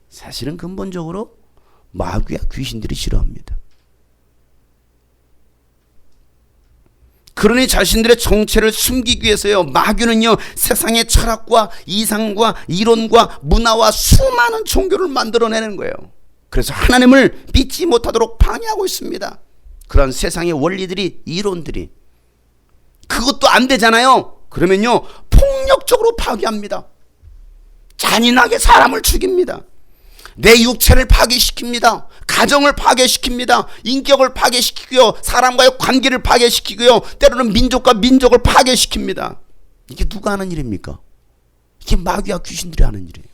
사실은 근본적으로 마귀와 귀신들이 싫어합니다. 그러니 자신들의 정체를 숨기기 위해서요, 마귀는요, 세상의 철학과 이상과 이론과 문화와 수많은 종교를 만들어내는 거예요. 그래서 하나님을 믿지 못하도록 방해하고 있습니다. 그런 세상의 원리들이, 이론들이. 그것도 안 되잖아요. 그러면요, 폭력적으로 파괴합니다. 잔인하게 사람을 죽입니다. 내 육체를 파괴시킵니다. 가정을 파괴시킵니다. 인격을 파괴시키고요. 사람과의 관계를 파괴시키고요. 때로는 민족과 민족을 파괴시킵니다. 이게 누가 하는 일입니까? 이게 마귀와 귀신들이 하는 일이에요.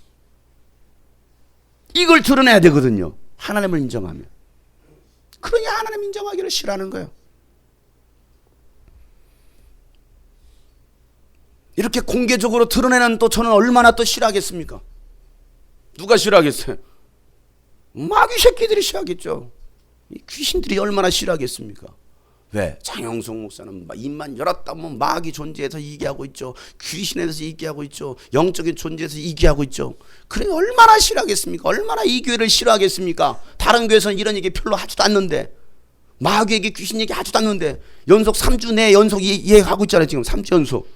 이걸 드러내야 되거든요. 하나님을 인정하면. 그러니 하나님 인정하기를 싫어하는 거예요. 이렇게 공개적으로 드러내는 또 저는 얼마나 또 싫어하겠습니까? 누가 싫어하겠어요? 마귀 새끼들이 싫어하겠죠. 이 귀신들이 얼마나 싫어하겠습니까? 왜? 장영석 목사는 입만 열었다면 마귀 존재에서 얘기하고 있죠. 귀신에 대해서 얘기하고 있죠. 영적인 존재에서 얘기하고 있죠. 그래 얼마나 싫어하겠습니까? 얼마나 이 교회를 싫어하겠습니까? 다른 교회에서는 이런 얘기 별로 하지도 않는데, 마귀 얘기, 귀신 얘기 하지도 않는데 연속 3주 내 연속 얘기하고 있잖아요. 지금 3주 연속.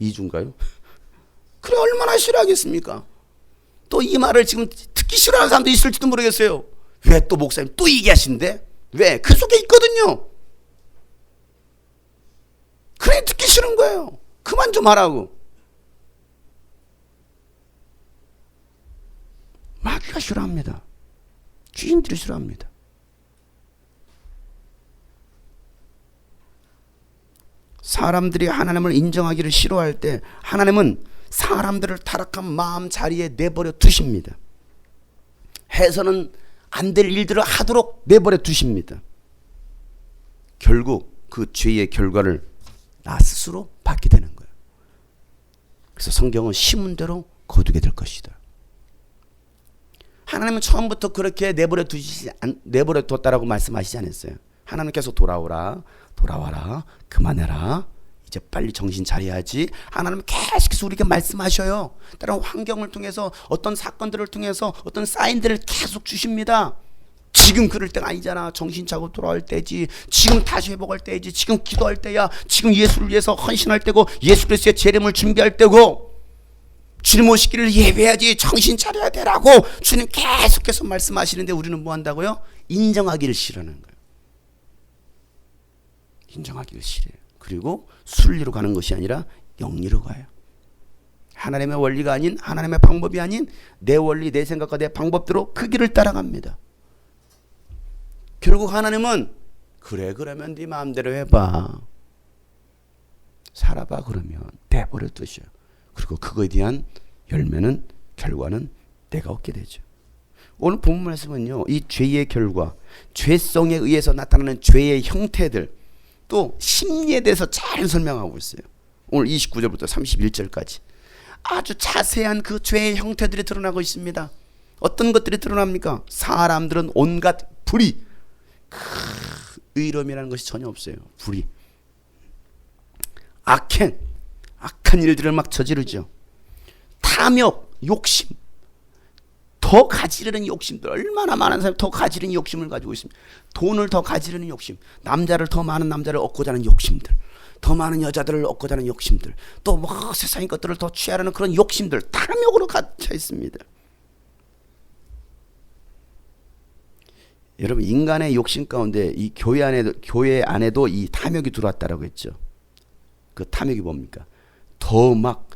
2주인가요? 그래 얼마나 싫어하겠습니까? 또 이 말을 지금 듣기 싫어하는 사람도 있을지도 모르겠어요. 왜 또 목사님 또 얘기하시는데? 왜? 그 속에 있거든요. 그래 듣기 싫은 거예요. 그만 좀 하라고. 마귀가 싫어합니다. 귀신들이 싫어합니다. 사람들이 하나님을 인정하기를 싫어할 때 하나님은 사람들을 타락한 마음 자리에 내버려 두십니다. 해서는 안 될 일들을 하도록 내버려 두십니다. 결국 그 죄의 결과를 나 스스로 받게 되는 거예요. 그래서 성경은 심은 대로 거두게 될 것이다. 하나님은 처음부터 그렇게 내버려 뒀다라고 말씀하시지 않았어요. 하나님께서 돌아오라, 돌아와라, 그만해라, 이제 빨리 정신 차려야지. 하나님은 계속해서 우리에게 말씀하셔요. 때로는 환경을 통해서, 어떤 사건들을 통해서 어떤 사인들을 계속 주십니다. 지금 그럴 때가 아니잖아. 정신 차고 돌아올 때지. 지금 다시 회복할 때지. 지금 기도할 때야. 지금 예수를 위해서 헌신할 때고, 예수 그리스도의 재림을 준비할 때고, 주님 오시기를 예배해야지. 정신 차려야 되라고 주님 계속해서 말씀하시는데 우리는 뭐 한다고요? 인정하기를 싫어하는 거예요. 인정하기를 싫어해요. 그리고 순리로 가는 것이 아니라 영리로 가요. 하나님의 원리가 아닌, 하나님의 방법이 아닌 내 원리, 내 생각과 내 방법대로 그 길을 따라갑니다. 결국 하나님은 그래 그러면 네 마음대로 해봐, 살아봐 그러면 내버려 두셔. 그리고 그거에 대한 열매는, 결과는 내가 얻게 되죠. 오늘 본문 말씀은요, 이 죄의 결과, 죄성에 의해서 나타나는 죄의 형태들, 또 심리에 대해서 잘 설명하고 있어요. 오늘 29절부터 31절까지 아주 자세한 그 죄의 형태들이 드러나고 있습니다. 어떤 것들이 드러납니까? 사람들은 온갖 불의, 의로움이라는 것이 전혀 없어요. 불의, 악행, 악한 일들을 막 저지르죠. 탐욕, 욕심, 더 가지려는 욕심들, 얼마나 많은 사람이 더 가지려는 욕심을 가지고 있습니다. 돈을 더 가지려는 욕심, 남자를, 더 많은 남자를 얻고자 하는 욕심들, 더 많은 여자들을 얻고자 하는 욕심들, 또 뭐 세상의 것들을 더 취하려는 그런 욕심들, 탐욕으로 갇혀 있습니다. 여러분, 인간의 욕심 가운데 이 교회 안에도 이 탐욕이 들어왔다라고 했죠. 그 탐욕이 뭡니까? 더 막,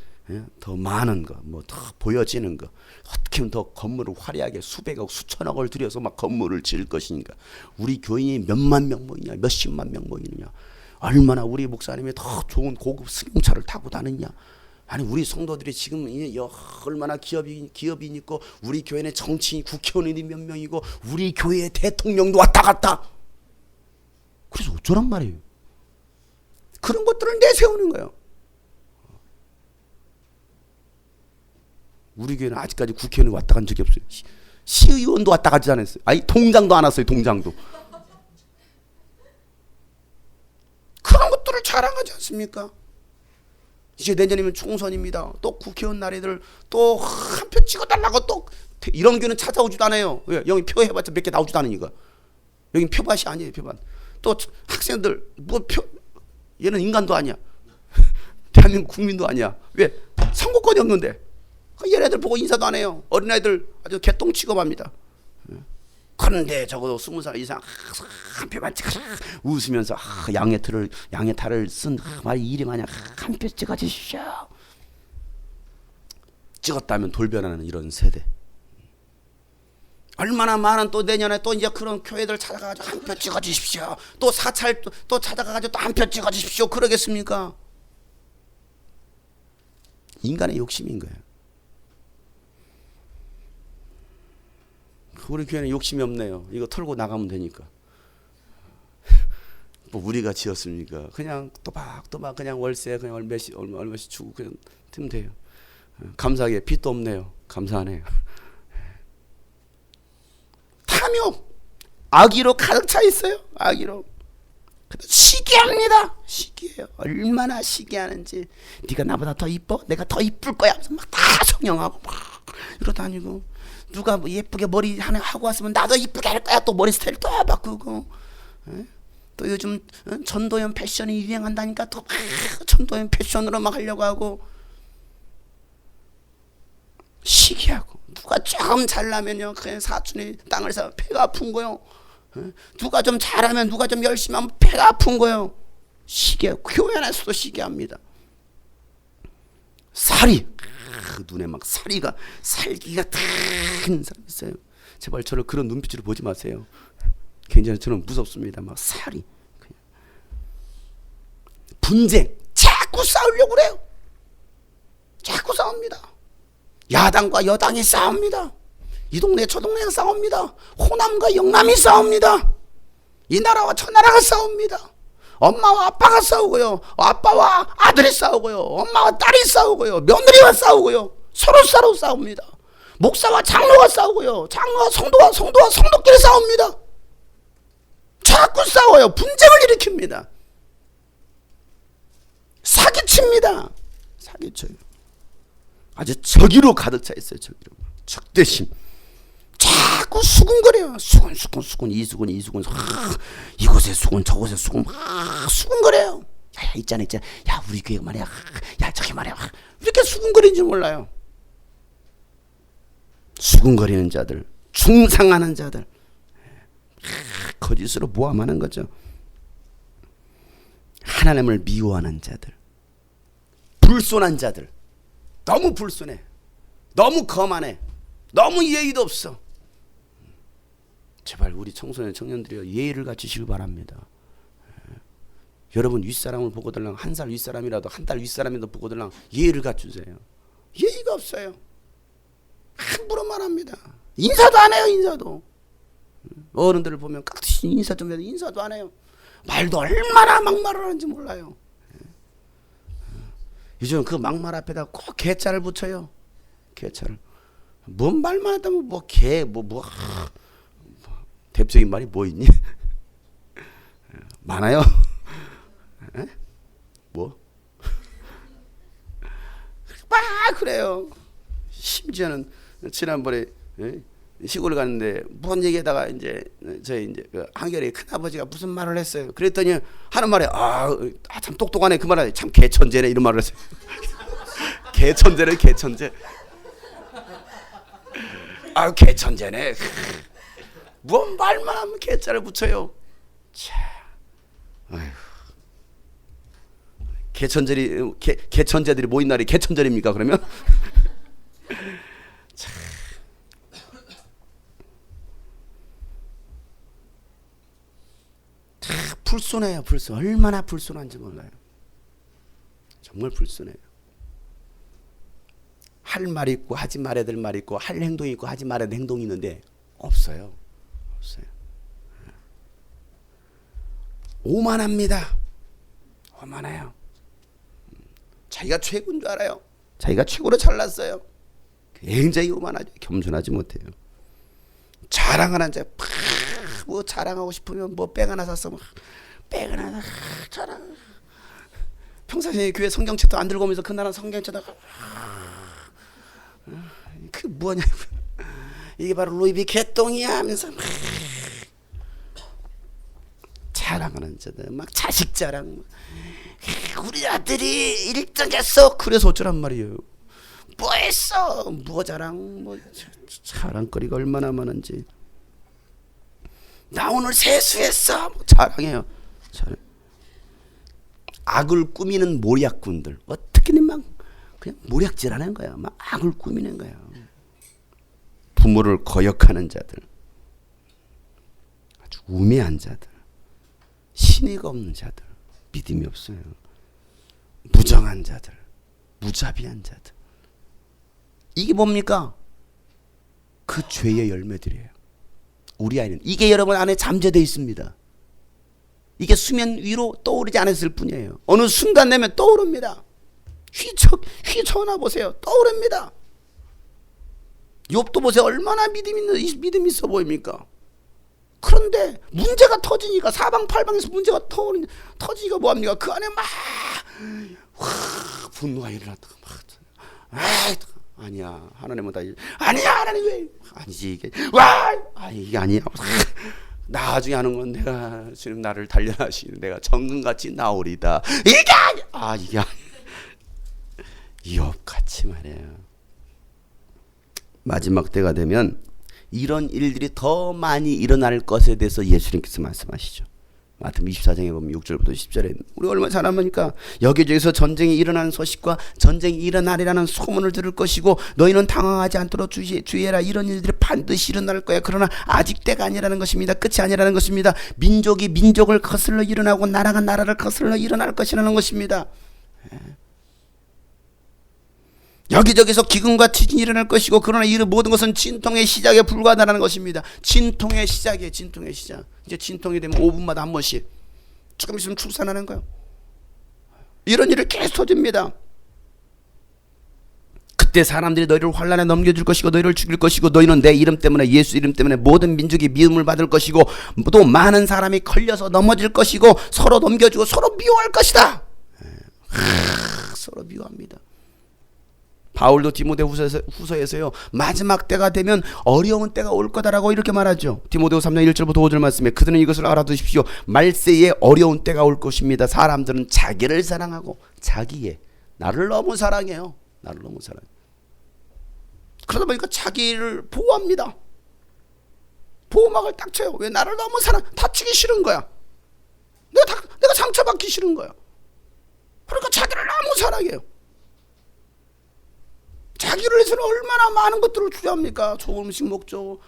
더 많은 거, 뭐 더 보여지는 거, 어떻게 하면 더 건물을 화려하게 수백억, 수천억을 들여서 막 건물을 지을 것인가. 우리 교인이 몇만 명 모이냐, 몇십만 명 모이느냐, 얼마나 우리 목사님이 더 좋은 고급 승용차를 타고 다니냐. 아니 우리 성도들이 지금 얼마나 기업이 있고 우리 교회는 정치인 국회의원이 몇 명이고 우리 교회 대통령도 왔다 갔다. 그래서 어쩌란 말이에요. 그런 것들을 내세우는 거예요. 우리 교회는 아직까지 국회의원이 왔다 간 적이 없어요. 시의원도 왔다 가지 않았어요. 아니 동장도 안 왔어요. 동장도. 그런 것들을 자랑하지 않습니까? 이제 내년이면 총선입니다. 또 국회의원 날이들 또 한 표 찍어달라고 또 이런 교회는 찾아오지도 않아요. 왜? 여기 표 해봤자 몇 개 나오지도 않으니까. 여긴 표밭이 아니에요. 표밭. 또 학생들 뭐 표 얘는 인간도 아니야. 대한민국 국민도 아니야. 왜? 선거권이 없는데. 얘네들 보고 인사도 안 해요. 어린아이들 아주 개똥 취급합니다. 그런데 적어도 20살 이상 한 표만 찍어 웃으면서 양해탈을 쓴 말이 일이 마냥 한 표 찍어주십시오. 찍었다면 돌변하는 이런 세대. 얼마나 많은 또 내년에 또 이제 그런 교회들 찾아가가지고 한 표 찍어주십시오. 또 사찰 또 찾아가가지고 또 한 표 찍어주십시오. 그러겠습니까? 인간의 욕심인 거예요. 우리 교회는 욕심이 없네요. 이거 털고 나가면 되니까. 뭐 우리가 지었습니까? 그냥 또박 그냥 월세 그냥 얼마씩 주고 그냥 되면 돼요. 감사하게 빚도 없네요. 감사하네요. 탐욕, 악의로 가득 차 있어요. 악의로. 시기합니다. 시기해요. 얼마나 시기하는지. 네가 나보다 더 이뻐? 내가 더 이쁠 거야. 막 다 성형하고 막 이러다니고. 누가 뭐 예쁘게 머리 하나 하고 왔으면 나도 이쁘게 할 거야. 또 머리 스타일 또 바꾸고. 또 요즘 전도연 패션이 유행한다니까 또 전도연 패션으로 막 하려고 하고. 시기하고. 누가 좀 잘나면요 그냥 사촌이 땅을 사 배가 아픈 거요. 누가 좀 잘하면 누가 좀 열심히 하면 배가 아픈 거요. 시기하고. 교회 안에서도 시기합니다. 살이 눈에 막 살기가 탁 사람 있어요. 제발 저를 그런 눈빛으로 보지 마세요. 굉장히 저는 무섭습니다. 막 살이 그냥. 분쟁 자꾸 싸우려고 그래요. 자꾸 싸웁니다. 야당과 여당이 싸웁니다. 이 동네 저 동네가 싸웁니다. 호남과 영남이 싸웁니다. 이 나라와 저 나라가 싸웁니다. 엄마와 아빠가 싸우고요. 아빠와 아들이 싸우고요. 엄마와 딸이 싸우고요. 며느리와 싸우고요. 서로 싸웁니다. 목사와 장로가 싸우고요. 장로와 성도와 성도끼리 싸웁니다. 자꾸 싸워요. 분쟁을 일으킵니다. 사기칩니다. 사기쳐요. 아주 적의로 가득 차 있어요. 적의로. 적대심. 자꾸 수군거려요. 수군 이곳에 수군 저곳에 수군 수군거려요. 야 있잖아 야 우리 교회가 말이야. 야 저기 말이야. 이렇게 수군거리는지 몰라요. 수군거리는 자들, 중상하는 자들, 거짓으로 모함하는 거죠. 하나님을 미워하는 자들, 불손한 자들, 너무 불손해, 너무 거만해, 너무 예의도 없어. 제발 우리 청소년 청년들이요 예의를 갖추시길 바랍니다. 여러분 윗사람을 보고들랑 한 살 윗사람이라도 한 달 윗사람이라도 보고들랑 예의를 갖추세요. 예의가 없어요. 함부로 말합니다. 인사도 안 해요. 인사도. 어른들을 보면 깍듯이 인사 좀 해도 인사도 안 해요. 말도 얼마나 막말을 하는지 몰라요. 요즘 그 막말 앞에다 꼭 개자를 붙여요. 개자를. 뭔 말만 하다면 뭐 개 대표적인 말이 뭐 있니? 많아요. 에? 뭐? 막 그래요. 심지어는 지난번에 시골 갔는데 무슨 얘기에다가 이제 저희 이제 그 한결의 큰 아버지가 무슨 말을 했어요. 그랬더니 하는 말에 참 똑똑하네 그 말에 참 개천재네 이런 말을 했어요. 개천재네 개천재. 개천재네. 뭔 말만 하면 개자를 붙여요. 참, 아휴, 개천재들이 모인 날이 개천절입니까 그러면? 불손해요. 불손. 얼마나 불손한지 몰라요. 정말 불손해요. 할 말 있고 하지 말아야 될 말 있고 할 행동이 있고 하지 말아야 될 행동이 있는데 없어요. 없어요. 오만합니다. 오만해요. 자기가 최고인 줄 알아요. 자기가 최고로 잘났어요. 굉장히 오만하죠. 겸손하지 못해요. 자랑하는 자, 뭐 자랑하고 싶으면 뭐 백 하나 샀어, 백 하나 자랑. 평상시에 교회 성경책도 안 들고 오면서 그날은 성경책도 그 뭐냐 이게 바로 루이비 개똥이야 하면서 막 자랑하는 자들, 막 자식 자랑. 우리 아들이 1등 했어. 그래서 어쩌란 말이에요. 뭐 했어? 뭐 자랑, 뭐 자랑거리가 얼마나 많은지. 나 오늘 세수했어. 뭐 자랑해요. 자랑. 악을 꾸미는 모략꾼들. 어떻게든 막 그냥 모략질하는 거야. 막 악을 꾸미는 거야. 부모를 거역하는 자들. 아주 우매한 자들. 신의가 없는 자들. 믿음이 없어요. 무정한 자들. 무자비한 자들. 이게 뭡니까? 그 죄의 열매들이에요. 우리 아이는 이게 여러분 안에 잠재되어 있습니다. 이게 수면 위로 떠오르지 않았을 뿐이에요. 어느 순간 되면 떠오릅니다. 휘저어나 보세요. 떠오릅니다. 욥도 보세요. 얼마나 믿음 있어 보입니까? 그런데 문제가 터지니까 사방팔방에서 문제가 터지니까 뭐합니까? 그 안에 막 분노가 일어났다가 아니야 하나님은 다 아니야 하나님 왜 아니지 이게 이게 아니야. 나중에 하는 건 내가 지금 나를 단련하시는 내가 정금같이 나오리다. 이게 아니야. 이게 아니야. 욥같이 말이에요. 마지막 때가 되면 이런 일들이 더 많이 일어날 것에 대해서 예수님께서 말씀하시죠. 마태복음 24장에 보면 6절부터 10절에 우리 얼마나 잘 압니까? 여기저기서 전쟁이 일어나는 소식과 전쟁이 일어나리라는 소문을 들을 것이고 너희는 당황하지 않도록 주의해라. 이런 일들이 반드시 일어날 거야. 그러나 아직 때가 아니라는 것입니다. 끝이 아니라는 것입니다. 민족이 민족을 거슬러 일어나고 나라가 나라를 거슬러 일어날 것이라는 것입니다. 여기저기서 기근과 지진이 일어날 것이고 그러나 이 모든 것은 진통의 시작에 불과하다는 것입니다. 진통의 시작이에요. 진통의 시작. 이제 진통이 되면 5분마다 한 번씩 조금 있으면 출산하는 거예요. 이런 일을 계속 터집니다. 그때 사람들이 너희를 환난에 넘겨줄 것이고 너희를 죽일 것이고 너희는 내 이름 때문에 예수 이름 때문에 모든 민족이 미움을 받을 것이고 또 많은 사람이 걸려서 넘어질 것이고 서로 넘겨주고 서로 미워할 것이다. 서로 미워합니다. 바울도 디모데후서에서요 마지막 때가 되면 어려운 때가 올 거다라고 이렇게 말하죠. 디모데후서 3장 1절부터 5절 말씀에 그들은 이것을 알아두십시오. 말세에 어려운 때가 올 것입니다. 사람들은 자기를 사랑하고 자기의 나를 너무 사랑해요. 나를 너무 사랑해. 그러다 보니까 자기를 보호합니다. 보호막을 딱 쳐요. 왜? 나를 너무 다치기 싫은 거야. 내가 상처받기 싫은 거야. 그러니까 자기를 너무 사랑해요. 자기를 위해서는 얼마나 많은 것들을 투자합니까? 좋은 음식 먹죠.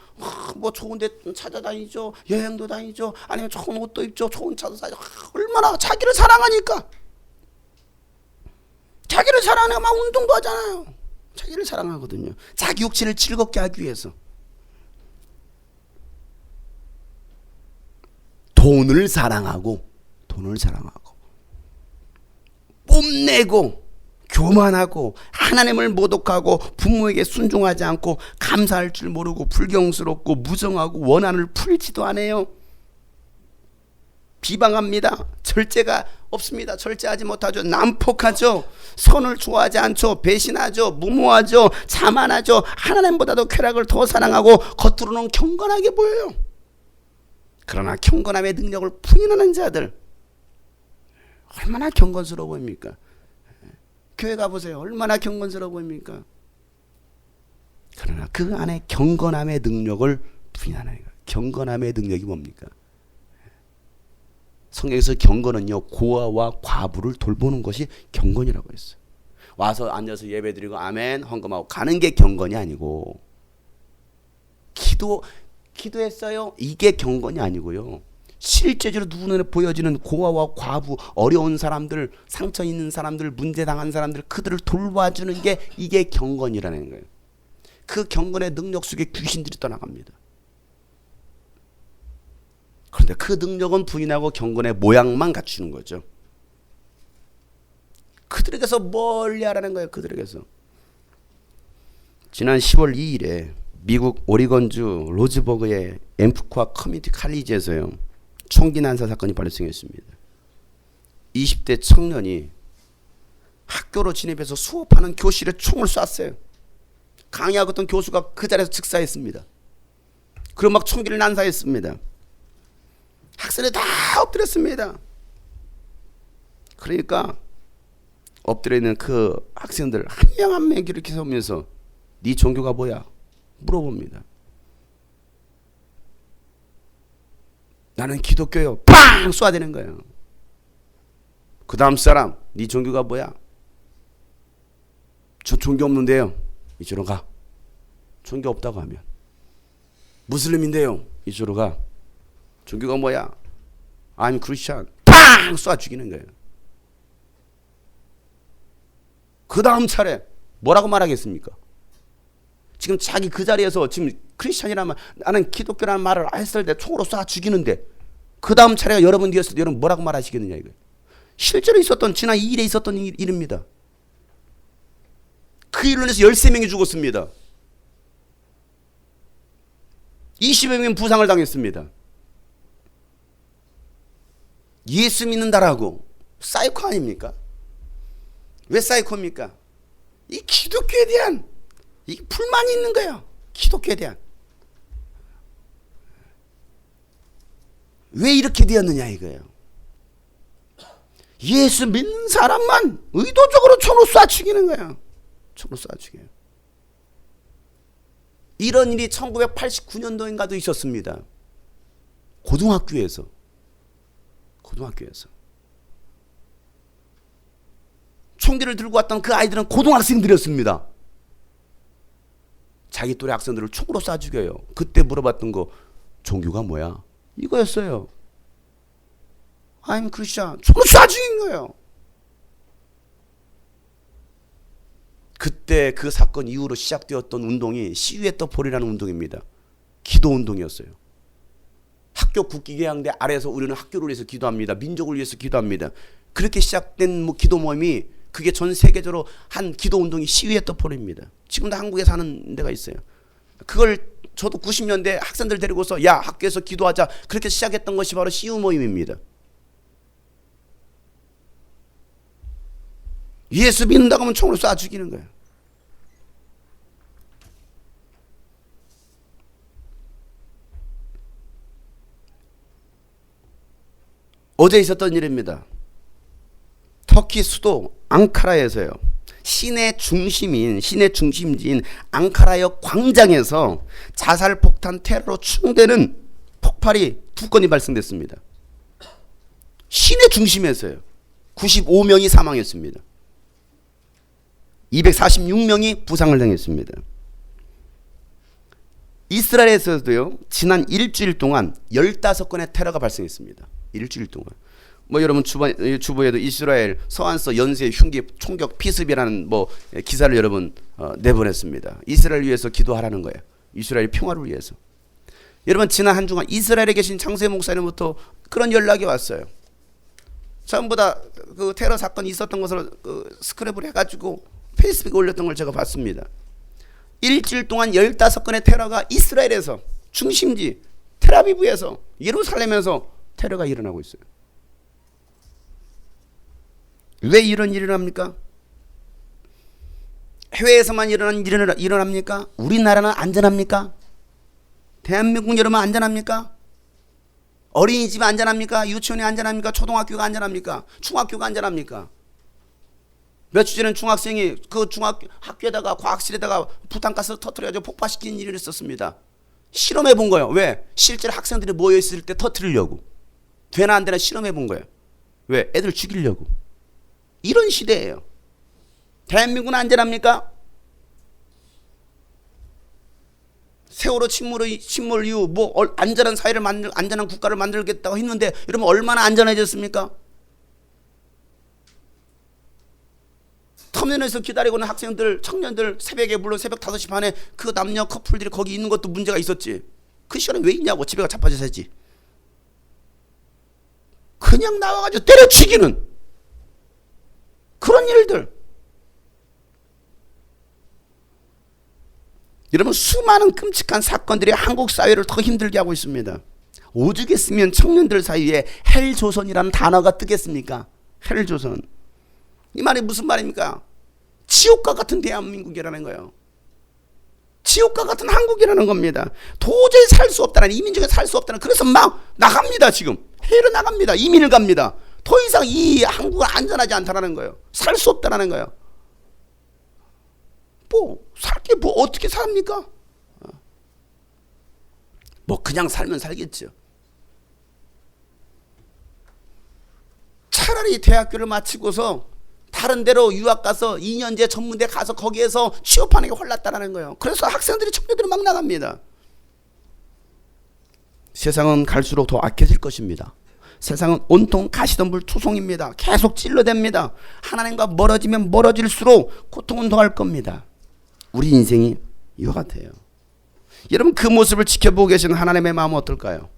뭐 좋은 데 찾아다니죠. 여행도 다니죠. 아니면 좋은 옷도 입죠. 좋은 차도 사죠. 얼마나 자기를 사랑하니까. 자기를 사랑하면 막 운동도 하잖아요. 자기를 사랑하거든요. 자기 육체를 즐겁게 하기 위해서. 돈을 사랑하고 뽐내고 교만하고 하나님을 모독하고 부모에게 순종하지 않고 감사할 줄 모르고 불경스럽고 무정하고 원한을 풀지도 않아요. 비방합니다. 절제가 없습니다. 절제하지 못하죠. 난폭하죠. 선을 좋아하지 않죠. 배신하죠. 무모하죠. 자만하죠. 하나님보다도 쾌락을 더 사랑하고 겉으로는 경건하게 보여요. 그러나 경건함의 능력을 부인하는 자들 얼마나 경건스러워 보입니까? 교회 가보세요. 얼마나 경건스러워 보입니까? 그러나 그 안에 경건함의 능력을 부인하는 거예요. 경건함의 능력이 뭡니까? 성경에서 경건은요, 고아와 과부를 돌보는 것이 경건이라고 했어요. 와서 앉아서 예배드리고 아멘 헌금하고 가는 게 경건이 아니고, 기도했어요, 이게 경건이 아니고요, 실제적으로 누구 눈에 보여지는 고아와 과부, 어려운 사람들, 상처 있는 사람들, 문제 당한 사람들, 그들을 돌봐주는 게 이게 경건이라는 거예요. 그 경건의 능력 속에 귀신들이 떠나갑니다. 그런데 그 능력은 부인하고 경건의 모양만 갖추는 거죠. 그들에게서 멀리 하라는 거예요. 그들에게서. 지난 10월 2일에 미국 오리건주 로즈버그의 엠프코아 커뮤니티 칼리지에서요, 총기 난사 사건이 발생했습니다. 20대 청년이 학교로 진입해서 수업하는 교실에 총을 쐈어요. 강의하고 있던 교수가 그 자리에서 즉사했습니다. 그리고 막 총기를 난사했습니다. 학생들이 다 엎드렸습니다. 그러니까 엎드려 있는 그 학생들 한 명 한 명 이렇게 서면서 네 종교가 뭐야? 물어봅니다. 나는 기독교요. 빵! 쏴대는 거예요. 그 다음 사람, 네 종교가 뭐야? 저 종교 없는데요. 이쪽으로 가. 종교 없다고 하면. 무슬림인데요. 이쪽으로 가. 종교가 뭐야? I'm Christian. 팡! 쏴 죽이는 거예요. 그 다음 차례 뭐라고 말하겠습니까? 지금 자기 그 자리에서 지금 크리스찬이라면 나는 기독교라는 말을 했을 때 총으로 쏴 죽이는데 그 다음 차례가 여러분 뒤에서 여러분 뭐라고 말하시겠느냐 이거예요. 실제로 있었던 지난 2일에 있었던 일입니다. 그 일로 인해서 13명이 죽었습니다. 20여 명이 부상을 당했습니다. 예수 믿는다라고 사이코 아닙니까? 왜 사이코입니까? 이 기독교에 대한 이 불만이 있는 거예요. 기독교에 대한. 왜 이렇게 되었느냐 이거예요. 예수 믿는 사람만 의도적으로 총으로 쏴 죽이는 거예요. 총으로 쏴 죽여요. 이런 일이 1989년도인가도 있었습니다. 고등학교에서. 총기를 들고 왔던 그 아이들은 고등학생들이었습니다. 자기 또래 학생들을 총으로 쏴 죽여요. 그때 물어봤던 거 종교가 뭐야? 이거였어요. I'm Christian. 총으로 쏴 죽인 거예요. 그때 그 사건 이후로 시작되었던 운동이 시위에 떠포리라는 운동입니다. 기도운동이었어요. 학교 국기계양대 아래에서 우리는 학교를 위해서 기도합니다. 민족을 위해서 기도합니다. 그렇게 시작된 기도 모임이 그게 전 세계적으로 한 기도운동이 시위에 떠포리입니다. 지금도 한국에 사는 데가 있어요. 그걸 저도 90년대 학생들 데리고서 야 학교에서 기도하자 그렇게 시작했던 것이 바로 시위 모임입니다. 예수 믿는다고 하면 총으로 쏴 죽이는 거예요. 어제 있었던 일입니다. 터키 수도 앙카라에서요. 시내 중심지인 앙카라역 광장에서 자살폭탄 테러로 추정되는 폭발이 2건이 발생됐습니다. 시내 중심에서요. 95명이 사망했습니다. 246명이 부상을 당했습니다. 이스라엘에서도요. 지난 일주일 동안 15건의 테러가 발생했습니다. 일주일 동안. 뭐 여러분 주보에도 이스라엘 서안서 연쇄 흉기 총격 피습이라는 뭐 기사를 여러분 내보냈습니다. 이스라엘 위해서 기도하라는 거예요. 이스라엘 평화를 위해서. 여러분 지난 한 주간 이스라엘에 계신 장세 목사님부터 그런 연락이 왔어요. 전부 다 그 테러 사건이 있었던 것을 스크랩을 해가지고 페이스북에 올렸던 걸 제가 봤습니다. 일주일 동안 15건의 테러가 이스라엘에서 중심지 텔아비브에서 예루살렘에서 테러가 일어나고 있어요. 왜 이런 일이 일어납니까? 해외에서만 일어나는 일이 일어납니까? 우리나라는 안전합니까? 대한민국 여러분 안전합니까? 어린이집 안전합니까? 유치원이 안전합니까? 초등학교가 안전합니까? 중학교가 안전합니까? 며칠 전에 중학생이 그 학교에다가 과학실에다가 부탄가스를 터뜨려가지고 폭파시키는 일이 있었습니다. 실험해 본 거예요. 왜? 실제로 학생들이 모여있을 때 터뜨리려고. 되나 안 되나 실험해 본 거예요. 왜? 애들 죽이려고. 이런 시대예요. 대한민국은 안전합니까? 세월호 침몰 이후 뭐 안전한 사회를 안전한 국가를 만들겠다고 했는데 여러분 얼마나 안전해졌습니까? 터미널에서 기다리고 있는 학생들, 청년들 새벽에 물론 새벽 5시 반에 그 남녀 커플들이 거기 있는 것도 문제가 있었지. 그 시간에 왜 있냐고. 집에 가 자빠져 살지. 그냥 나와가지고 때려 죽이는 그런 일들. 여러분 수많은 끔찍한 사건들이 한국 사회를 더 힘들게 하고 있습니다. 오죽했으면 청년들 사이에 헬조선이라는 단어가 뜨겠습니까? 헬조선. 이 말이 무슨 말입니까? 지옥과 같은 대한민국이라는 거예요. 지옥과 같은 한국이라는 겁니다. 도저히 살 수 없다는, 이민족에 살 수 없다는, 그래서 막 나갑니다. 지금 해외로 나갑니다. 이민을 갑니다. 더 이상 이 한국은 안전하지 않다는 거예요. 살 수 없다는 거예요. 살게 어떻게 삽니까? 그냥 살면 살겠죠. 차라리 대학교를 마치고서 다른 데로 유학 가서 2년제 전문대 가서 거기에서 취업하는 게 홀랐다는 거예요. 그래서 학생들이 청년들이 막 나갑니다. 세상은 갈수록 더 악해질 것입니다. 세상은 온통 가시덤불 투성입니다. 계속 찔러댑니다. 하나님과 멀어지면 멀어질수록 고통은 더할 겁니다. 우리 인생이 이와 같아요. 여러분 그 모습을 지켜보고 계시는 하나님의 마음은 어떨까요?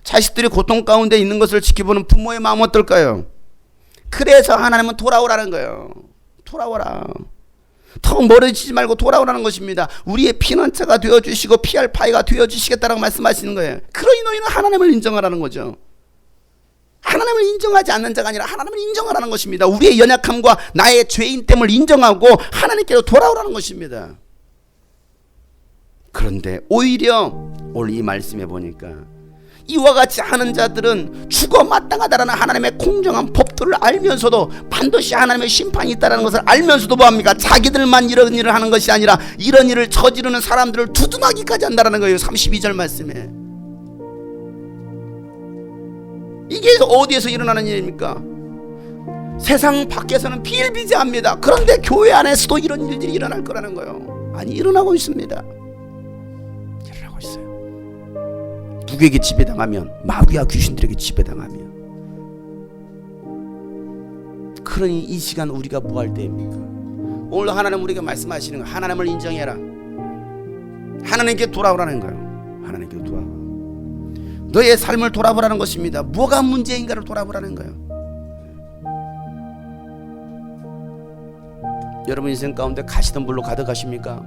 자식들이 고통 가운데 있는 것을 지켜보는 부모의 마음은 어떨까요? 그래서 하나님은 돌아오라는 거예요. 돌아오라. 더 멀어지지 말고 돌아오라는 것입니다. 우리의 피난처가 되어주시고 피할 바위가 되어주시겠다라고 말씀하시는 거예요. 그러니 너희는 하나님을 인정하라는 거죠. 하나님을 인정하지 않는 자가 아니라 하나님을 인정하라는 것입니다. 우리의 연약함과 나의 죄인됨을 인정하고 하나님께로 돌아오라는 것입니다. 그런데 오히려 오늘 이 말씀에 보니까 이와 같이 하는 자들은 죽어 마땅하다라는 하나님의 공정한 법도를 알면서도 반드시 하나님의 심판이 있다는 것을 알면서도 뭐합니까? 자기들만 이런 일을 하는 것이 아니라 이런 일을 저지르는 사람들을 두둔하기까지 한다는 거예요. 32절 말씀에. 이게 어디에서 일어나는 일입니까? 세상 밖에서는 비일비재합니다. 그런데 교회 안에서도 이런 일들이 일어날 거라는 거예요. 아니, 일어나고 있습니다. 일어나고 있어요. 누구에게 지배당하면? 마귀와 귀신들에게 지배당하면. 그러니 이 시간 우리가 뭐 할 때입니까? 오늘 하나님 우리가 말씀하시는 거, 하나님을 인정해라. 하나님께 돌아오라는 거예요. 하나님께 돌아오라. 너의 삶을 돌아보라는 것입니다. 뭐가 문제인가를 돌아보라는 거예요. 여러분 인생 가운데 가시덤불로 가득하십니까?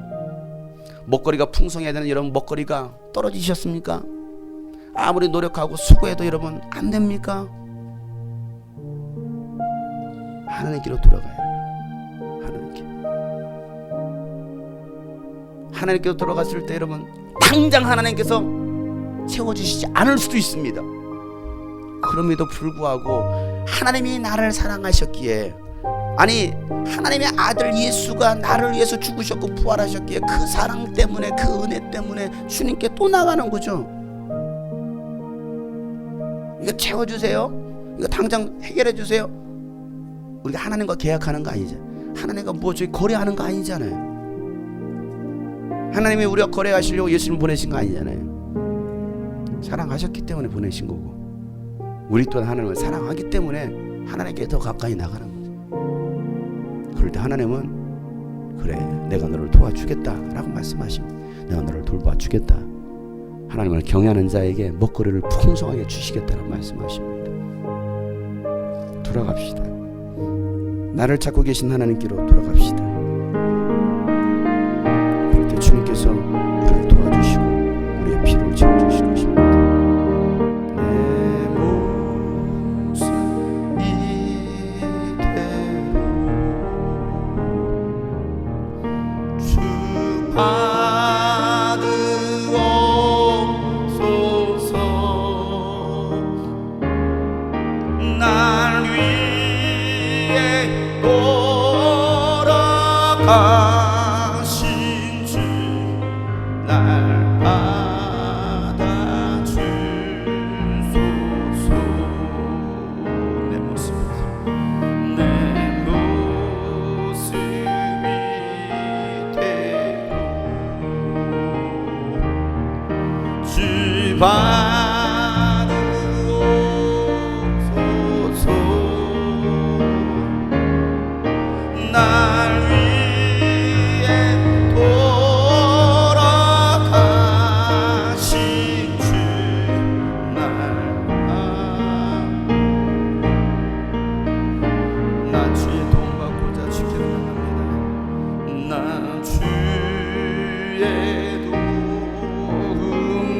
먹거리가 풍성해야 되는 여러분 먹거리가 떨어지셨습니까? 아무리 노력하고 수고해도 여러분 안 됩니까? 하나님께로 돌아가요. 하나님께로 돌아갔을 때 여러분 당장 하나님께서 채워주시지 않을 수도 있습니다. 그럼에도 불구하고 하나님이 나를 사랑하셨기에, 아니 하나님의 아들 예수가 나를 위해서 죽으셨고 부활하셨기에 그 사랑 때문에, 그 은혜 때문에 주님께 또 나가는 거죠. 이거 채워주세요. 이거 당장 해결해 주세요. 우리가 하나님과 계약하는 거 아니죠. 하나님과 뭐 저희 거래하는 거 아니잖아요. 하나님이 우리가 거래하시려고 예수님 보내신 거 아니잖아요. 사랑하셨기 때문에 보내신 거고, 우리 또한 하나님을 사랑하기 때문에 하나님께 더 가까이 나가는 거죠. 그럴 때 하나님은 그래, 내가 너를 도와주겠다라고 말씀하십니다. 내가 너를 돌봐주겠다. 하나님을 경외하는 자에게 먹거리를 풍성하게 주시겠다라고 말씀하십니다. 돌아갑시다. 나를 찾고 계신 하나님께로 돌아갑시다. 그럴 때 주님께서 우리를 도와주시고 우리의 피를 채워주실 것입니다. 내 모습 이대로 주 받으옵소서. 날 위해 돌아가신 주 날 받아주소서. 받으옵소서. 날 위해 돌아가신 주 날 나 주의 도움받고자 주께 나갑니다. 나 주의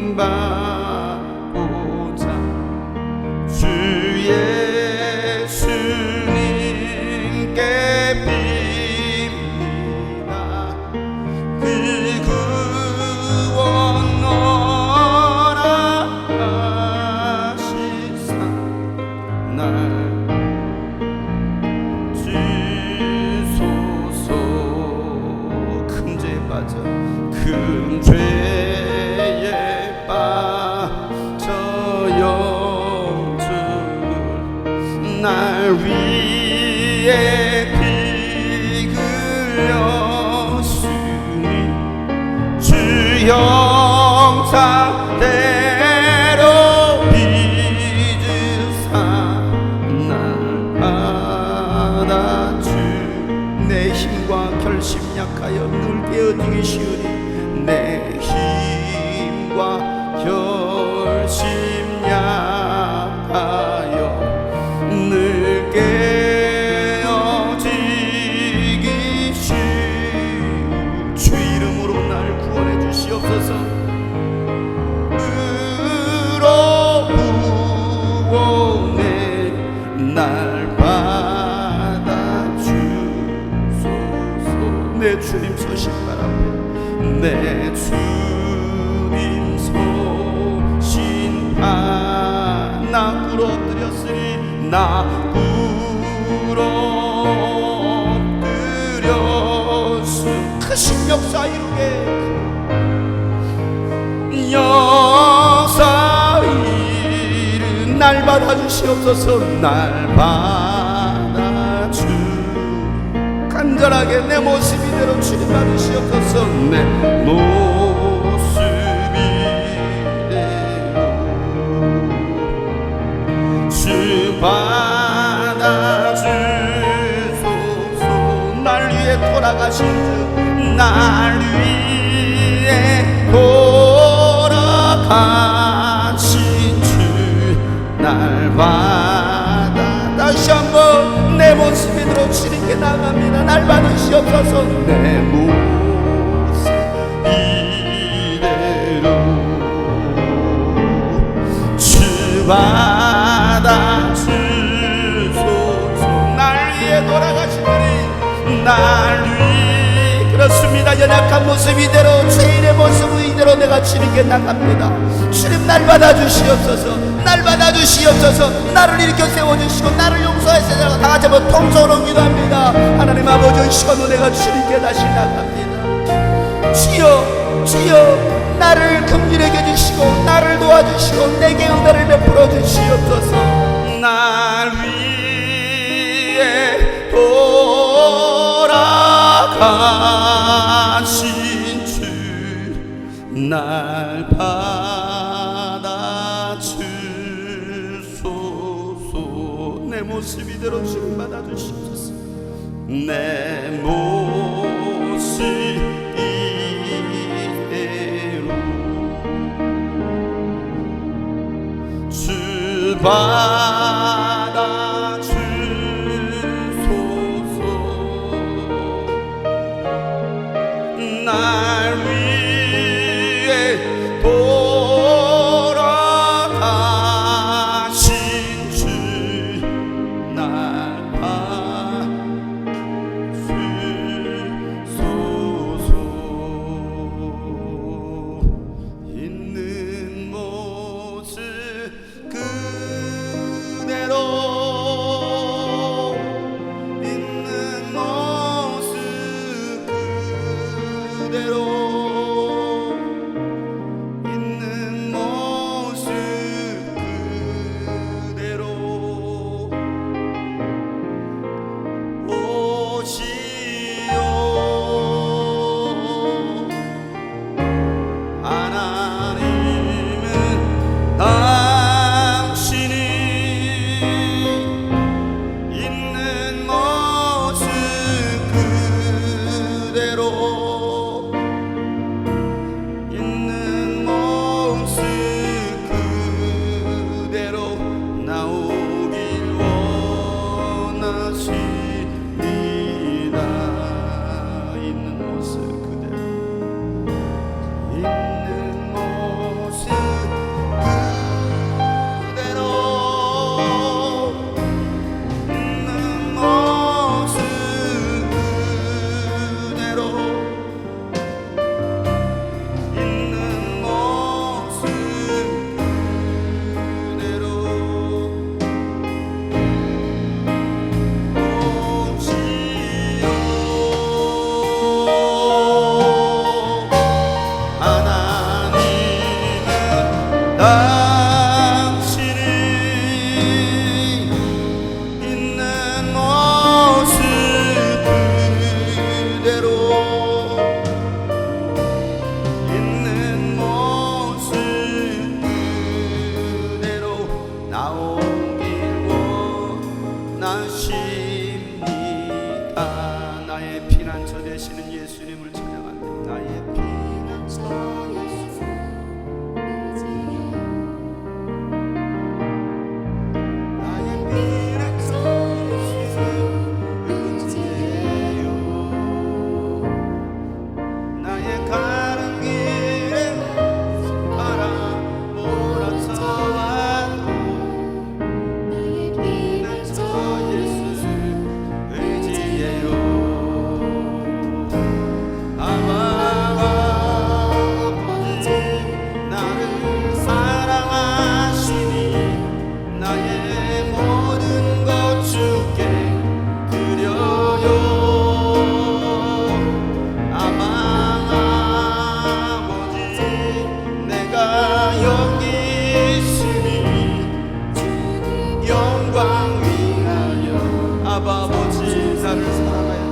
도움받고자 주 예수님께 빕니다. 그 구원 허락하시사 날 주소서. 큰 죄에 빠져 큰 죄에 빠져 영주를 날 위해 피 흘렸으니 주 형상대로 빚으사 날 받아주. 내 힘과 결심 약하여 늘 깨어지기 쉬우니 내 힘과 결심 약하여 늘 깨어지기 쉬우. 주 이름으로 날 구원해 주시옵소서. 의로 구원해 날 받아주소서. 내 주님 서신 발 앞에 내 주님 서신 발 나 꿇어 엎드렸으니 나 꿇어 엎드렸음. 크신 역사 이루게 역사 이루 날 받아주시옵소서. 날 받아주. 간절하게 내 모습 이대로 주님 받으시옵소서. 내 모습 이대로 주 받아주소서. 날 위해 돌아가신 주 날 위해 돌아가신 주 날 받아. 다시 한번 내 모습 이대로 주님께 나갑니다. 날 받으시옵소서. 내 모습 이대로 주 받아주소서. 날 위해 돌아가시니 날 위해. 그렇습니다. 연약한 모습 이대로 죄인의 모습 이대로 내가 주님께 나갑니다. 주님 날 받아주시옵소서. 날 받아주시옵소서. 나를 일으켜 세워주시고 나를 용서하시다가 다 같이 한번 통성으로 기도합니다. 하나님 아버지 이 시간도 내가 주님께 다시 나갑니다. 주여 주여 나를 긍휼히 여겨주시고 나를 도와주시고 내게 은혜를 베풀어 주시옵소서. 날 위해 돌아가신 주 날 받아주소서. 내 모습 이대로 주님 받아주시옵소서. 내 모습 이대로 주 받아주소서. 날 위해 돌아가신 주 날 받으소서. 있는 모습 그대로 있는 모습 그대로 있는 모습 그대로 오시오. 하나님은 되시는 예수님을 찬양합니다. 나의 피난처 예수, 나의 피난처 예수 의지해요. 나의 가는 길에 바람 몰아쳐와도 나의 피난처 예수 의지해요. 아버지 나를 사랑하시니 나의 모든 것 주께 드려요. 아버지 내가 여기 있으니 영광 위하여 아버지 나를 사랑하여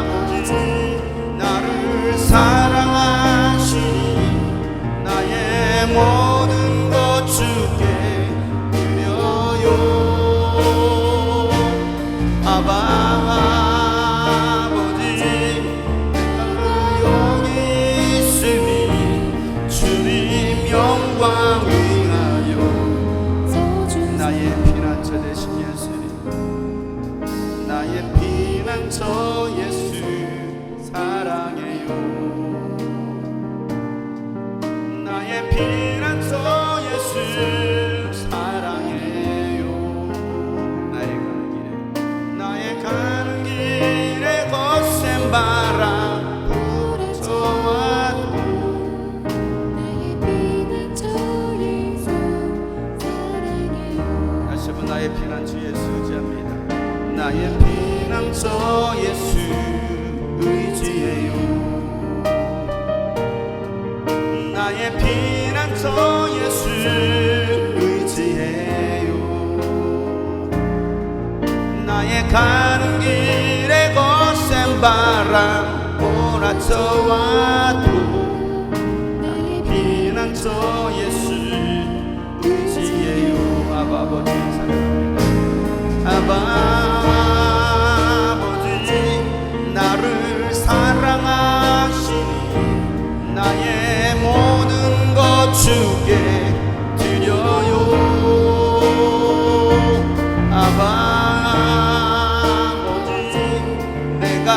아버지 나를 사랑하시니 나의 모든 것 주께 드려요. 아버지 내가 여기 있으니 주님 영광 위하여 나의 피난처 되신 예수님, 나의 피난처 예수 사랑해요. 나의 피난처 예수 사랑해요. 나의 가는 길에 거센 바람 불어와도 다시 한번 나의 피난처 예수 의지합니다. 나의 피난처 예수 의지해요. 나의 피난처 예수 의지해요. 나의 가는 길에 거센 바람 몰아쳐와도 나의 피난처 예수 의지해요. 아버지 사랑합니다. 아버지 나를 사랑하시니 나의 모든 것 주께 드려요. 아버지 내가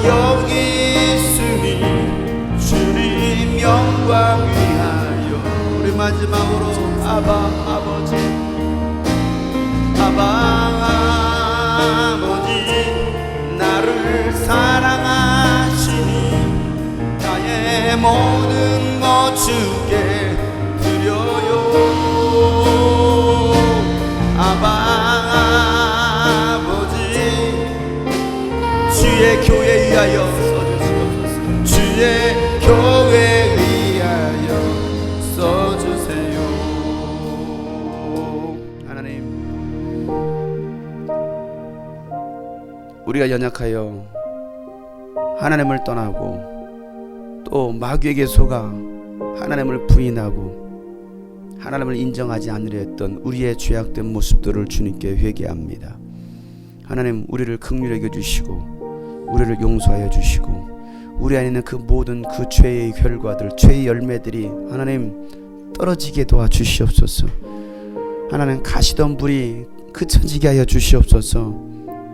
여기 있으니 주님 영광 위하여 우리 마지막으로 아버지 나를 사랑하시니 나의 모든 것 주께 드려요. 아버지 주의 교회 위하여 써주시옵소서. 주의 교회 위하여 써주세요. 하나님, 우리가 연약하여 하나님을 떠나고 또 마귀에게 속아 하나님을 부인하고 하나님을 인정하지 않으려 했던 우리의 죄악된 모습들을 주님께 회개합니다. 하나님, 우리를 긍휼히 여겨 주시고 우리를 용서하여 주시고 우리 안에 있는 그 모든 그 죄의 결과들, 죄의 열매들이 하나님 떨어지게 도와주시옵소서. 하나님, 가시던 불이 그쳐지게 하여 주시옵소서.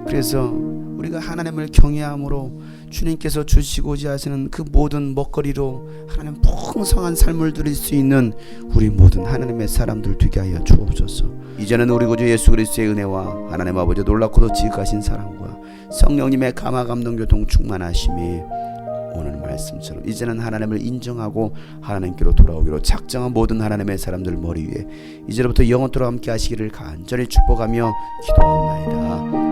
그래서 우리가 하나님을 경외함으로 주님께서 주시고자 하시는 그 모든 먹거리로 하나님 풍성한 삶을 누릴 수 있는 우리 모든 하나님의 사람들 되게 하여 주옵소서. 이제는 우리 구주 예수 그리스도의 은혜와 하나님 아버지 놀랍고도 지극하신 사랑과 성령님의 감화 감동 교통 충만하심이 오늘 말씀처럼 이제는 하나님을 인정하고 하나님께로 돌아오기로 작정한 모든 하나님의 사람들 머리 위에 이제로부터 영원토록 함께 하시기를 간절히 축복하며 기도하옵나이다.